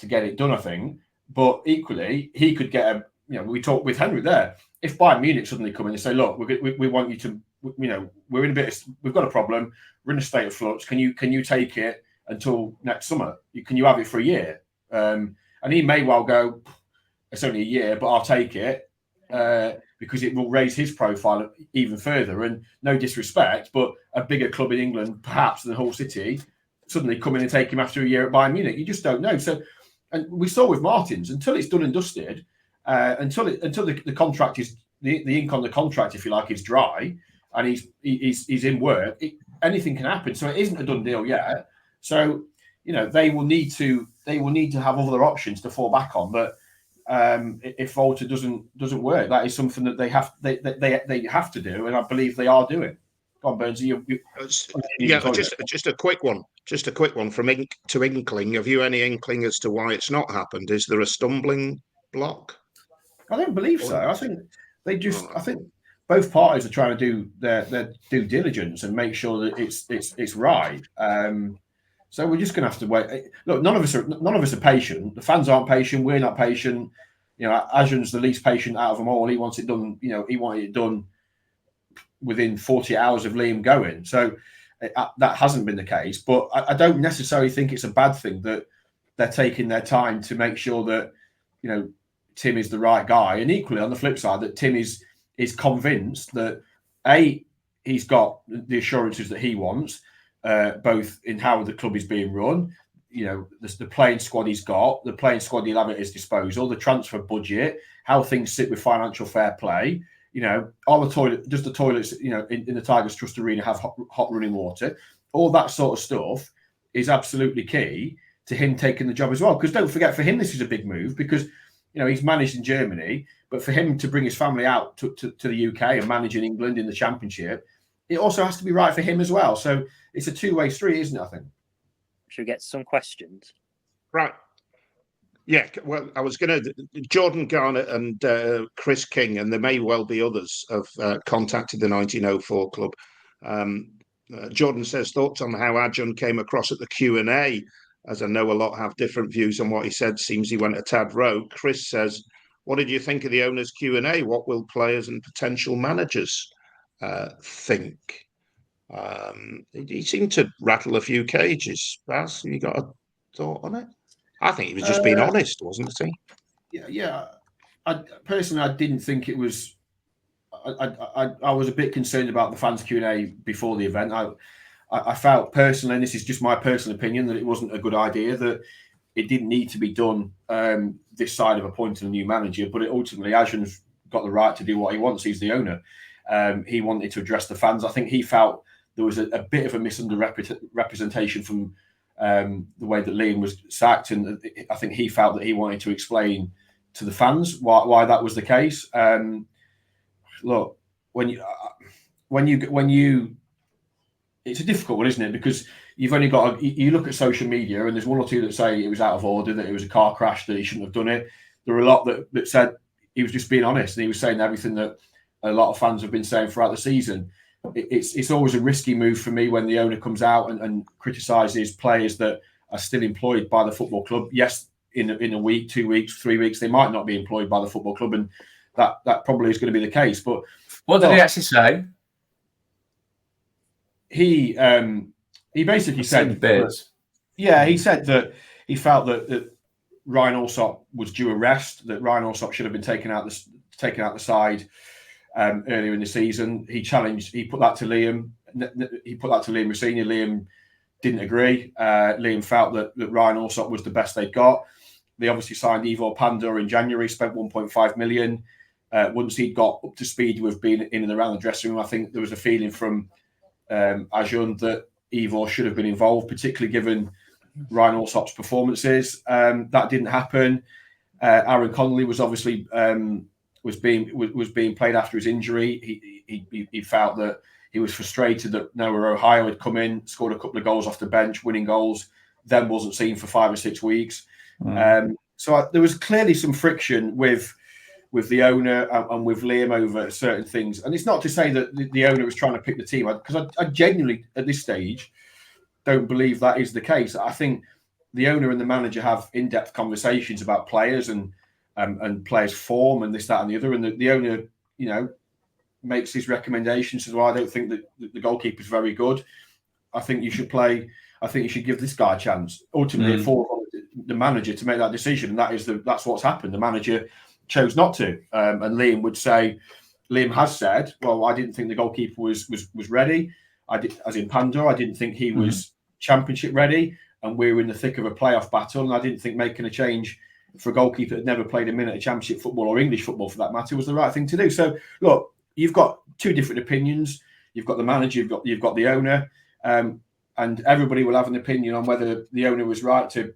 get it done, I think. But equally, he could get we talked with Henrik there. If Bayern Munich suddenly come in and say, look, we want you to, we're in we've got a problem. We're in a state of flux. Can you take it until next summer? Can you have it for a year? And he may well go, it's only a year, but I'll take it because it will raise his profile even further. And no disrespect, but a bigger club in England, perhaps than Hull City, suddenly come in and take him after a year at Bayern Munich. You just don't know. So, and we saw with Martins, until it's done and dusted, until the contract is the ink on the contract, if you like, is dry, and he's in work, anything can happen. So it isn't a done deal yet. So they will need to have other options to fall back on, but. If Volta doesn't work, that is something that they have to do, and I believe they are doing. Go on, Burnsy. Just a quick one. Just a quick one from ink to inkling. Have you any inkling as to why it's not happened? Is there a stumbling block? I don't believe so. I think I think both parties are trying to do their due diligence and make sure that it's right. So we're just going to have to wait. Look, none of us are patient. The fans aren't patient. We're not patient. Ajun's the least patient out of them all. He wants it done. He wanted it done within 40 hours of Liam going. So that hasn't been the case. But I don't necessarily think it's a bad thing that they're taking their time to make sure that Tim is the right guy. And equally, on the flip side, that Tim is convinced that he's got the assurances that he wants. Both in how the club is being run, the playing squad he's got, the playing squad he'll have at his disposal, the transfer budget, how things sit with financial fair play. All the toilets, in the Tigers Trust Arena have hot running water. All that sort of stuff is absolutely key to him taking the job as well. Because don't forget, for him, this is a big move because he's managed in Germany, but for him to bring his family out to the UK and manage in England in the Championship, it also has to be right for him as well. So it's a two-way street, isn't it, I think? Should we get some questions? Right. Yeah, well, I was going to... Jordan Garnett and Chris King, and there may well be others, have contacted the 1904 club. Jordan says, thoughts on how Ajun came across at the Q&A, as I know a lot have different views on what he said. Seems he went a tad rogue. Chris says, what did you think of the owners' Q&A? What will players and potential managers think? He seemed to rattle a few cages. Baz, you got a thought on it? I think he was just being honest, wasn't he? Yeah. Personally, I didn't think it was. I was a bit concerned about the fans Q&A before the event. I felt personally, and this is just my personal opinion, that it wasn't a good idea. That it didn't need to be done this side of appointing a new manager. But ultimately, Ajun's got the right to do what he wants. He's the owner. He wanted to address the fans. I think he felt there was a bit of a misrepresentation from the way that Liam was sacked, and I think he felt that he wanted to explain to the fans why that was the case. Look, when you, it's a difficult one, isn't it? Because you've only got you look at social media, and there's one or two that say it was out of order, that it was a car crash, that he shouldn't have done it. There were a lot that said he was just being honest, and he was saying everything that a lot of fans have been saying throughout the season. It's always a risky move for me when the owner comes out and criticises players that are still employed by the football club. Yes, in a week, 2 weeks, 3 weeks, they might not be employed by the football club, and that probably is going to be the case. But what did he actually say? He basically said, he said that he felt that Ryan Allsop was due arrest, that Ryan Allsop should have been taken out the side earlier in the season. He put that to Liam. He put that to Liam Rossini. Liam didn't agree. Liam felt that Ryan Allsop was the best they'd got. They obviously signed Ivo Pandor in January, spent 1.5 million. Once he'd got up to speed with being in and around the dressing room, I think there was a feeling from Ajun that Ivo should have been involved, particularly given Ryan Allsop's performances. That didn't happen. Aaron Connolly was obviously was being played after his injury. He felt that he was frustrated that Noah Ohio had come in, scored a couple of goals off the bench, winning goals, then wasn't seen for 5 or 6 weeks. So there was clearly some friction with the owner and with Liam over certain things. And it's not to say that the owner was trying to pick the team, because I genuinely, at this stage, don't believe that is the case. I think the owner and the manager have in-depth conversations about players and players' form and this, that, and the other. And the owner, makes his recommendations as well. I don't think that the goalkeeper is very good. I think you should give this guy a chance. Ultimately, for the manager to make that decision, and that's what's happened. The manager chose not to, and Liam has said, well, I didn't think the goalkeeper was ready. As in Pandor, I didn't think he was championship ready, and we were in the thick of a playoff battle, and I didn't think making a change for a goalkeeper that had never played a minute of championship football or English football for that matter was the right thing to do. So look, you've got two different opinions. You've got the manager, you've got the owner, and everybody will have an opinion on whether the owner was right to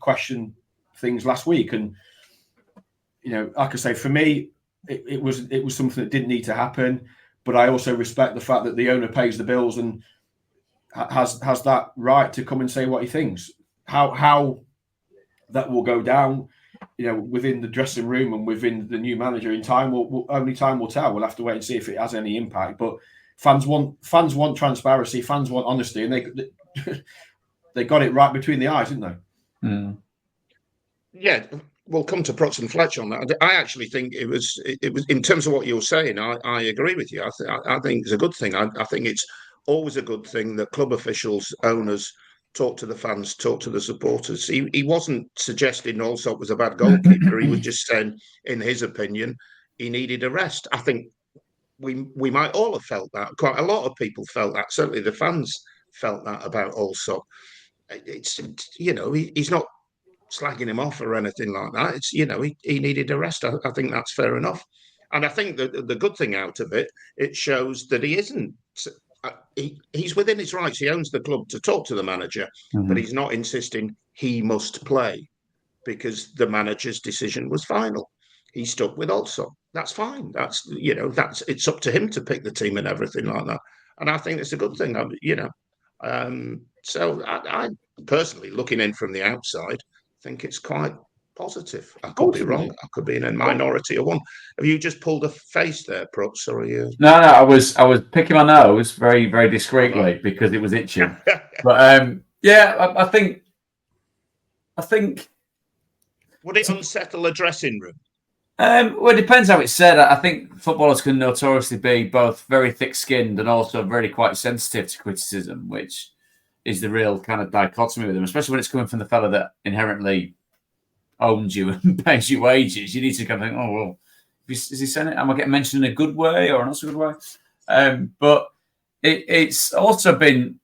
question things last week. And like I say, for me, it was something that didn't need to happen. But I also respect the fact that the owner pays the bills and has that right to come and say what he thinks. How that will go down, within the dressing room and within the new manager in time, only time will tell. We'll have to wait and see if it has any impact. But fans want transparency, fans want honesty, and they got it right between the eyes, didn't they? Yeah, we'll come to Protz and Fletch on that. I actually think it was in terms of what you're saying. I agree with you. I think it's a good thing. I think it's always a good thing that club officials, owners, talk to the fans, talk to the supporters. He wasn't suggesting Allsop was a bad goalkeeper. He was just saying, in his opinion, he needed a rest. I think we might all have felt that. Quite a lot of people felt that. Certainly the fans felt that about Allsop. It's he's not slagging him off or anything like that. It's he needed a rest. I think that's fair enough. And I think that the good thing out of it shows that he isn't. He's within his rights. He owns the club to talk to the manager, but he's not insisting he must play because the manager's decision was final. He stuck with Allsop. That's fine. That's it's up to him to pick the team and everything like that. And I think it's a good thing. So I personally, looking in from the outside, think it's quite positive. I could be wrong. I could be in a minority of one. Have you just pulled a face there, Protz? Or are you? No. I was picking my nose very, very discreetly because it was itching. But I think. Would it unsettle a dressing room? Well, it depends how it's said. I think footballers can notoriously be both very thick-skinned and also really quite sensitive to criticism, which is the real kind of dichotomy with them, especially when it's coming from the fella that inherently owns you and pays you wages. You need to kind of think, oh, well, is he saying it? Am I getting mentioned in a good way or not so good way? But it's also been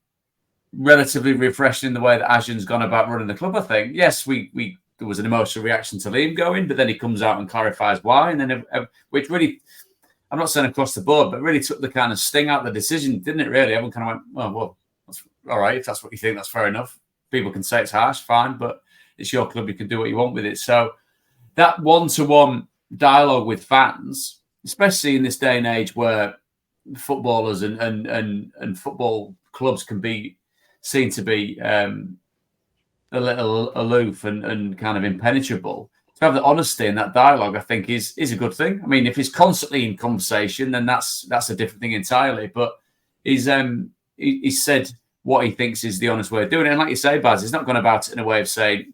relatively refreshing in the way that Ajun's gone about running the club, I think. Yes, we there was an emotional reaction to Liam going, but then he comes out and clarifies why, and then which really, I'm not saying across the board, but really took the kind of sting out of the decision, didn't it? Really, everyone kind of went, well, that's all right. If that's what you think, that's fair enough. People can say it's harsh, fine, but it's your club. You can do what you want with it. So that one-to-one dialogue with fans, especially in this day and age where footballers and football clubs can be seen to be a little aloof and kind of impenetrable. To have the honesty and that dialogue, I think, is a good thing. I mean, if he's constantly in conversation, then that's a different thing entirely. But he's said what he thinks is the honest way of doing it. And like you say, Baz, he's not gone about it in a way of saying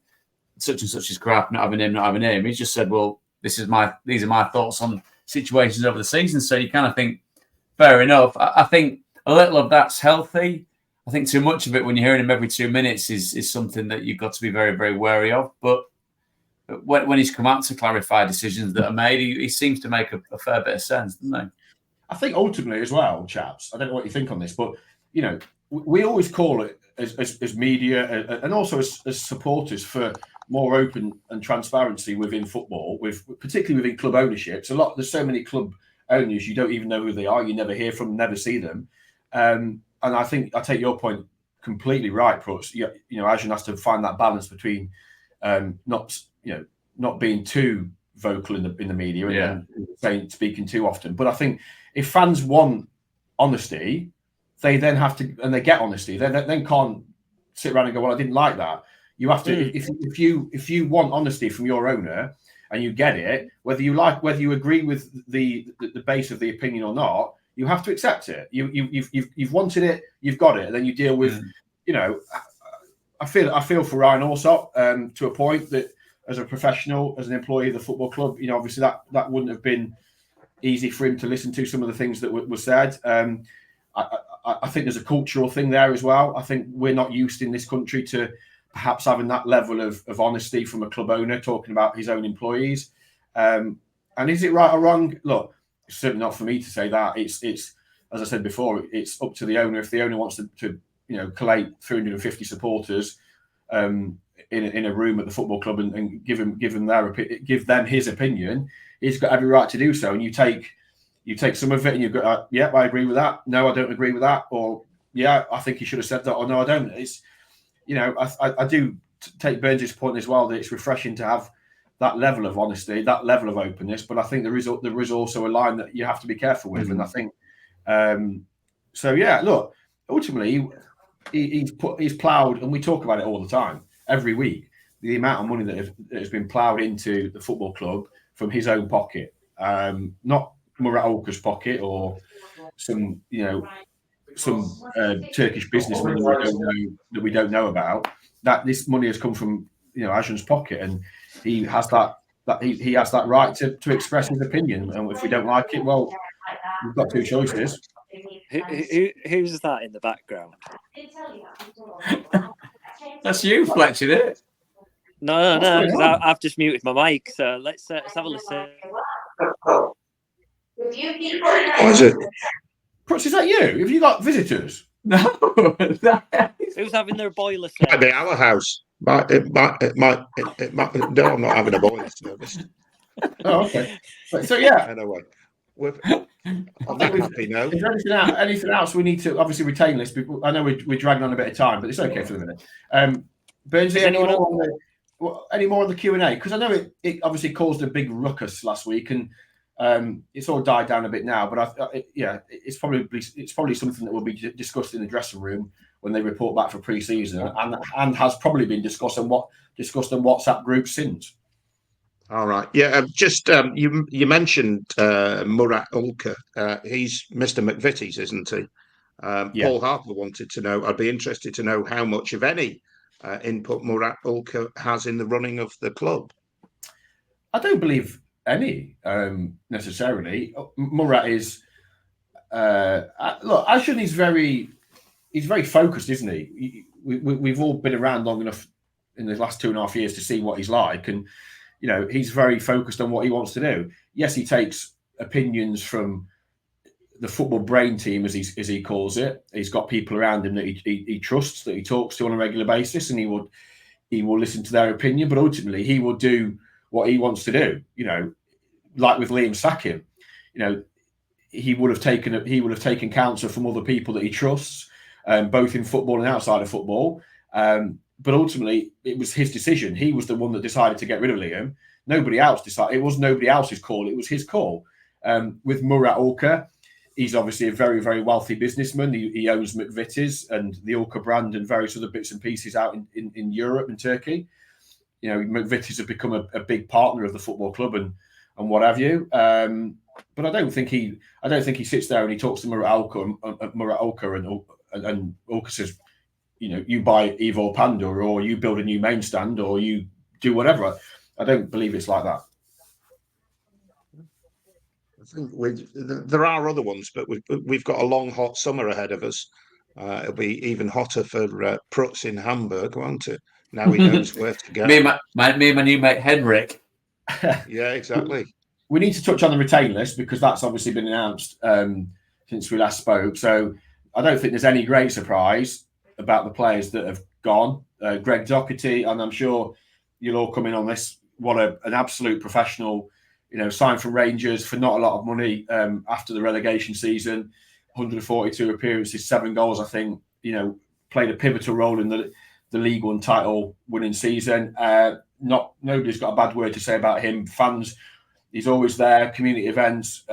such and such is crap, not having him. He's just said, well, these are my thoughts on situations over the season. So you kind of think, fair enough. I think a little of that's healthy. I think too much of it, when you're hearing him every 2 minutes, is something that you've got to be very, very wary of. But when he's come out to clarify decisions that are made, he seems to make a fair bit of sense, doesn't he? I think ultimately as well, chaps, I don't know what you think on this, but, we always call it as media and also as supporters for more open and transparency within football, particularly within club ownerships. There's so many club owners, you don't even know who they are, you never hear from them, never see them. And I think I take your point completely right, Prutz. Ajun has to find that balance between not being too vocal in the media and speaking too often. But I think if fans want honesty, they then have to, and they get honesty. They then can't sit around and go, "Well, I didn't like that." You have to, if you want honesty from your owner and you get it, whether you agree with the base of the opinion or not, you have to accept it. You've wanted it, you've got it, and then you deal with. I feel for Ryan Allsop to a point that as a professional, as an employee of the football club, obviously that wouldn't have been easy for him to listen to some of the things that were said. I think there's a cultural thing there as well. I think we're not used in this country to perhaps having that level of honesty from a club owner talking about his own employees. And is it right or wrong? Look, it's certainly not for me to say that. It's as I said before, it's up to the owner. If the owner wants to collate 350 supporters in a room at the football club and give them his opinion, he's got every right to do so. And you take some of it and you go, yeah, I agree with that. No, I don't agree with that. Or yeah, I think he should have said that. Or no, I don't. It's I do take Burns' point as well that it's refreshing to have that level of honesty, that level of openness. But I think there is also a line that you have to be careful with. And I think so. Yeah, look, ultimately he's ploughed, and we talk about it all the time, every week. The amount of money that has been ploughed into the football club from his own pocket, not Murat Olka's pocket or some Turkish businessman that we don't know about. That this money has come from Ajun's pocket, and he has that he has that right to express his opinion. And if we don't like it, well, we've got two choices. Who's that in the background? That's you, Fletcher, isn't it? No, because I've just muted my mic. So let's have a listen. What is it? Brooks, is that you? Have you got visitors? No. Who's having their boiler service? Might be our house. It might. No, I'm not having a boiler service. Oh, okay. So yeah. Anyway, I'm not happy now. Is there anything else we need to obviously retain this? I know we're dragging on a bit of time, but it's okay for the minute. Burns, any more on the Q&A? Because I know it obviously caused a big ruckus last week, and it's all died down a bit now. But it's probably something that will be discussed in the dressing room when they report back for pre-season, and has probably been discussed on WhatsApp groups since. All right. Yeah. Just you mentioned Murat Ulka. He's Mr. McVitie's, isn't he? Paul Harper wanted to know. I'd be interested to know how much, if any, input Murat Ulka has in the running of the club. I don't believe any necessarily. Murat is look. Ajun is he's very focused, isn't he? We've all been around long enough in the last 2.5 years to see what he's like, and he's very focused on what he wants to do. Yes, he takes opinions from the football brain team, as he calls it. He's got people around him that he trusts, that he talks to on a regular basis, and he will listen to their opinion, but ultimately he will do what he wants to do. Like with Liam sacking, he would have taken counsel from other people that he trusts, both in football and outside of football. But ultimately, it was his decision. He was the one that decided to get rid of Liam. Nobody else decided. It was nobody else's call. It was his call. With Murat Ulker, he's obviously a very, very wealthy businessman. He owns McVitie's and the Ulker brand and various other bits and pieces out in Europe and Turkey. McVitie's have become a big partner of the football club and what have you. But I don't think he sits there and he talks to Murat Ulker and Ulker says, you buy Evo Panda or you build a new main stand or you do whatever. I don't believe it's like that. I think there are other ones, but we've got a long, hot summer ahead of us. It'll be even hotter for Prutz in Hamburg, won't it? Now he knows where to go. Me and my new mate Henrik. Yeah, exactly. We need to touch on the retain list because that's obviously been announced since we last spoke. So I don't think there's any great surprise about the players that have gone. Greg Doherty, and I'm sure you'll all come in on this. What an absolute professional, signed from Rangers for not a lot of money after the relegation season, 142 appearances, 7 goals, I think, played a pivotal role in the League One title winning season. Nobody's got a bad word to say about him. Fans, he's always there, community events,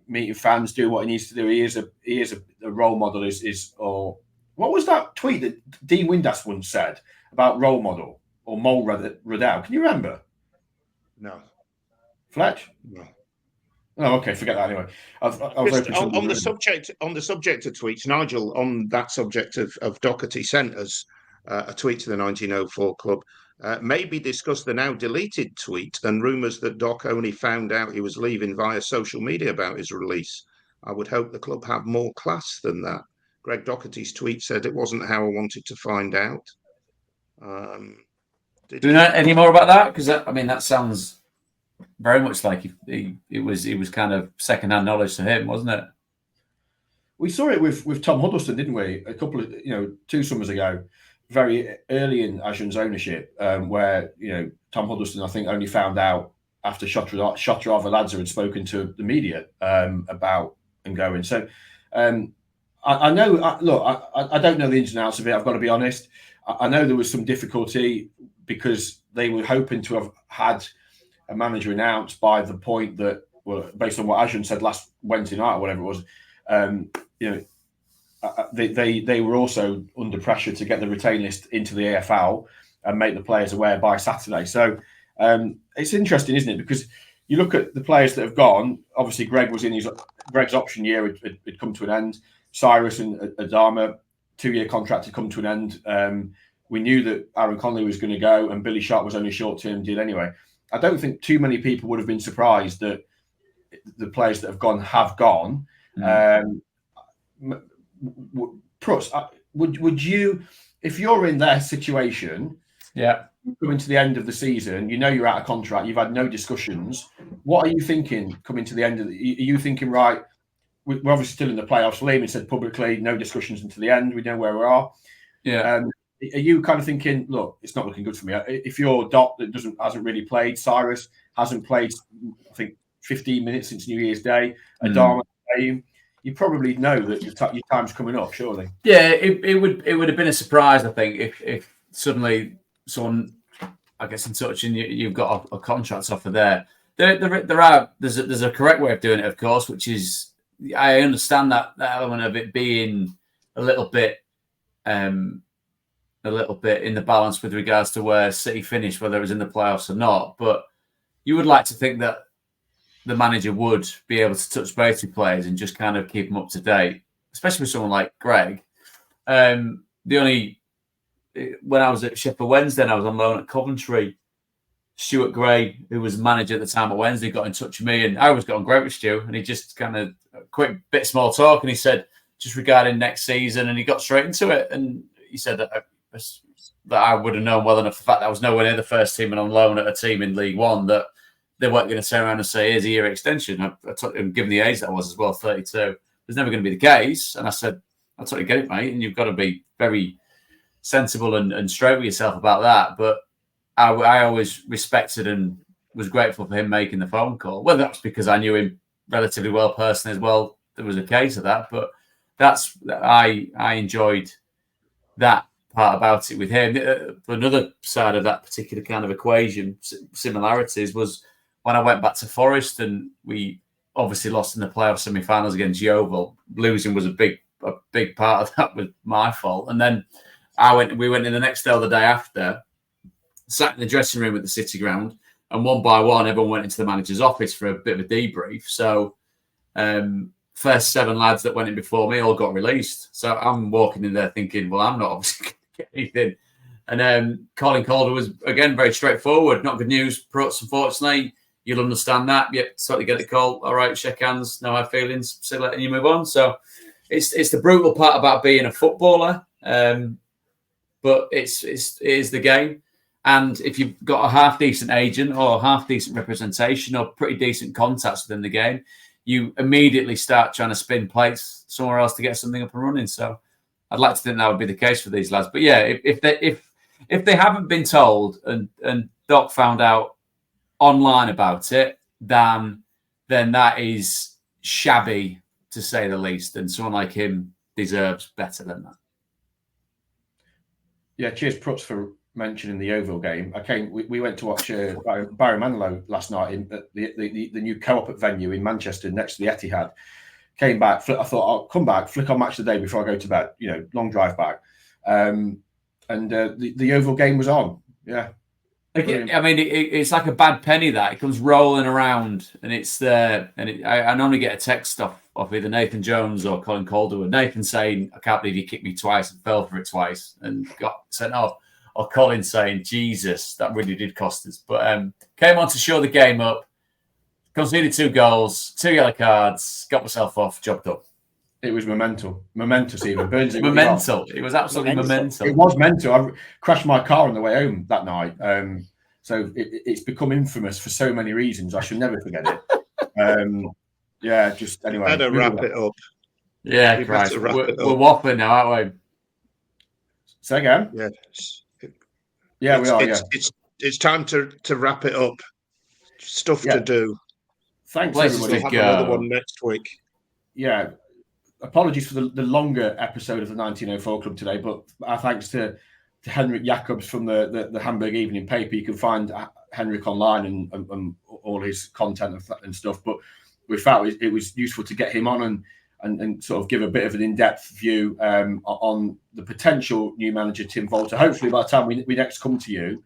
meeting fans, do what he needs to do. He is a role model. Or what was that tweet that Dean Windass once said about role model or Mole Riddell? Can you remember? No. Fletch? No. Oh, okay. Forget that anyway. On the subject of tweets, Nigel, on that subject of Doherty, sent us a tweet to the 1904 club. Maybe discuss the now deleted tweet and rumours that Doc only found out he was leaving via social media about his release. I would hope the club have more class than that. Greg Doherty's tweet said it wasn't how I wanted to find out. Do you know any more about that? Because that sounds very much like it was kind of secondhand knowledge to him, wasn't it? We saw it with Tom Huddleston, didn't we? A couple of 2 summers ago, very early in Ajun's ownership, where Tom Huddleston I think only found out after Shotra Avaladze had spoken to the media about him going. So I know. I don't know the ins and outs of it. I've got to be honest. I know there was some difficulty because they were hoping to have had a manager announced by the point that, well, based on what Ajun said last Wednesday night or whatever it was, they were also under pressure to get the retain list into the AFL and make the players aware by Saturday. So it's interesting, isn't it? Because you look at the players that have gone. Obviously, Greg's option year had come to an end. Cyrus and Adama, 2-year contract had come to an end. We knew that Aaron Conley was going to go, and Billy Sharp was only a short-term deal anyway. I don't think too many people would have been surprised that the players that have gone. Prutz, would you, if you're in their situation, coming to the end of the season, you're out of contract, you've had no discussions. What are you thinking coming to the end of are you thinking, right, we're obviously still in the playoffs. Liam said publicly, no discussions until the end. We know where we are. Yeah. Are you kind of thinking, look, it's not looking good for me? If you're Doc that hasn't really played, Cyrus hasn't played, I think, 15 minutes since New Year's Day, Adama, you probably know that your time's coming up, surely. Yeah, it would have been a surprise, I think, if suddenly someone, I guess, in touch and you've got a contract offer there. There's a correct way of doing it, of course, which is, I understand that element of it being a little bit in the balance with regards to where City finished, whether it was in the playoffs or not. But you would like to think that the manager would be able to touch base with players and just kind of keep them up to date, especially with someone like Greg. When I was at Sheffield Wednesday and I was on loan at Coventry, Stuart Gray, who was manager at the time at Wednesday, got in touch with me, and I always got on great with Stu, and he just kind of a quick bit small talk, and he said, just regarding next season, and he got straight into it, and he said that I would have known well enough the fact that I was nowhere near the first team and on loan at a team in League One, that they weren't going to turn around and say, here's a year extension. I told him, given the age that I was as well, 32, it was never going to be the case. And I said, I totally get it, mate. And you've got to be very sensible and straight with yourself about that. But I always respected and was grateful for him making the phone call. Whether that's because I knew him relatively well personally as well, there was a case of that. But I enjoyed that part about it with him. Another side of that particular kind of equation, similarities, was when I went back to Forest and we obviously lost in the playoff semi-finals against Yeovil. Losing was a big part of that, was my fault. And then we went in the next day or the day after, sat in the dressing room at the City Ground, and one by one, everyone went into the manager's office for a bit of a debrief. So first 7 lads that went in before me all got released. So I'm walking in there thinking, well, I'm not obviously going to get anything. And Colin Calder was, again, very straightforward. Not good news, Prutz, unfortunately. You'll understand that. Yep, totally get the call. All right, shake hands, no hard feelings, see you later, and you move on. So it's the brutal part about being a footballer, but it is the game. And if you've got a half-decent agent or half-decent representation or pretty decent contacts within the game, you immediately start trying to spin plates somewhere else to get something up and running. So I'd like to think that would be the case for these lads. But yeah, if they haven't been told and Doc found out online about it, then that is shabby, to say the least. And someone like him deserves better than that. Yeah, cheers, Prutz, for mentioning the Yeovil game. We went to watch Barry Manilow last night in the new co-op venue in Manchester next to the Etihad. Came back, I thought I'll come back, flick on Match of the Day before I go to bed. Long drive back, and the Yeovil game was on. Yeah, I mean, it's like a bad penny that it comes rolling around, and it's there. And I normally get a text off either Nathan Jones or Colin Calder, with Nathan saying, "I can't believe he kicked me twice and fell for it twice," and got sent off. Or Colin saying, "Jesus, that really did cost us." But came on to show the game up, conceded 2 goals, 2 yellow cards, got myself off, job done. It was momentous even. Burns it Momental. It was absolutely momental. It was mental. I crashed my car on the way home that night. So it's become infamous for so many reasons. I should never forget it. Yeah, just anyway. Better wrap it up. Yeah, Christ. We're waffling now, aren't we? Say again? Yeah. We are. It's time to wrap it up. Stuff to do. Thanks, everybody. We'll have another one next week. Yeah. Apologies for the longer episode of the 1904 Club today, but our thanks to Henrik Jacobs from the Hamburg Evening Paper. You can find Henrik online and all his content and stuff. But we felt it was useful to get him on and sort of give a bit of an in-depth view on the potential new manager, Tim Walter. Hopefully, by the time we next come to you,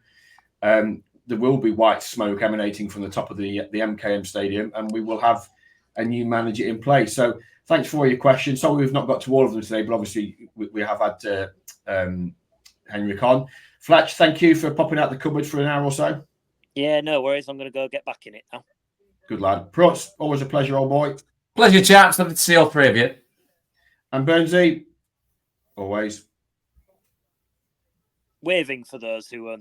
there will be white smoke emanating from the top of the MKM Stadium, and we will have a new manager in place. So thanks for all your questions. Sorry we've not got to all of them today, but obviously we have had Henrik on. Fletch, thank you for popping out the cupboard for an hour or so. Yeah, no worries. I'm going to go get back in it now. Good lad. Prutz, always a pleasure, old boy. Pleasure, chaps. Lovely to see all 3 of you. And Burnsy, always. Waving for those who only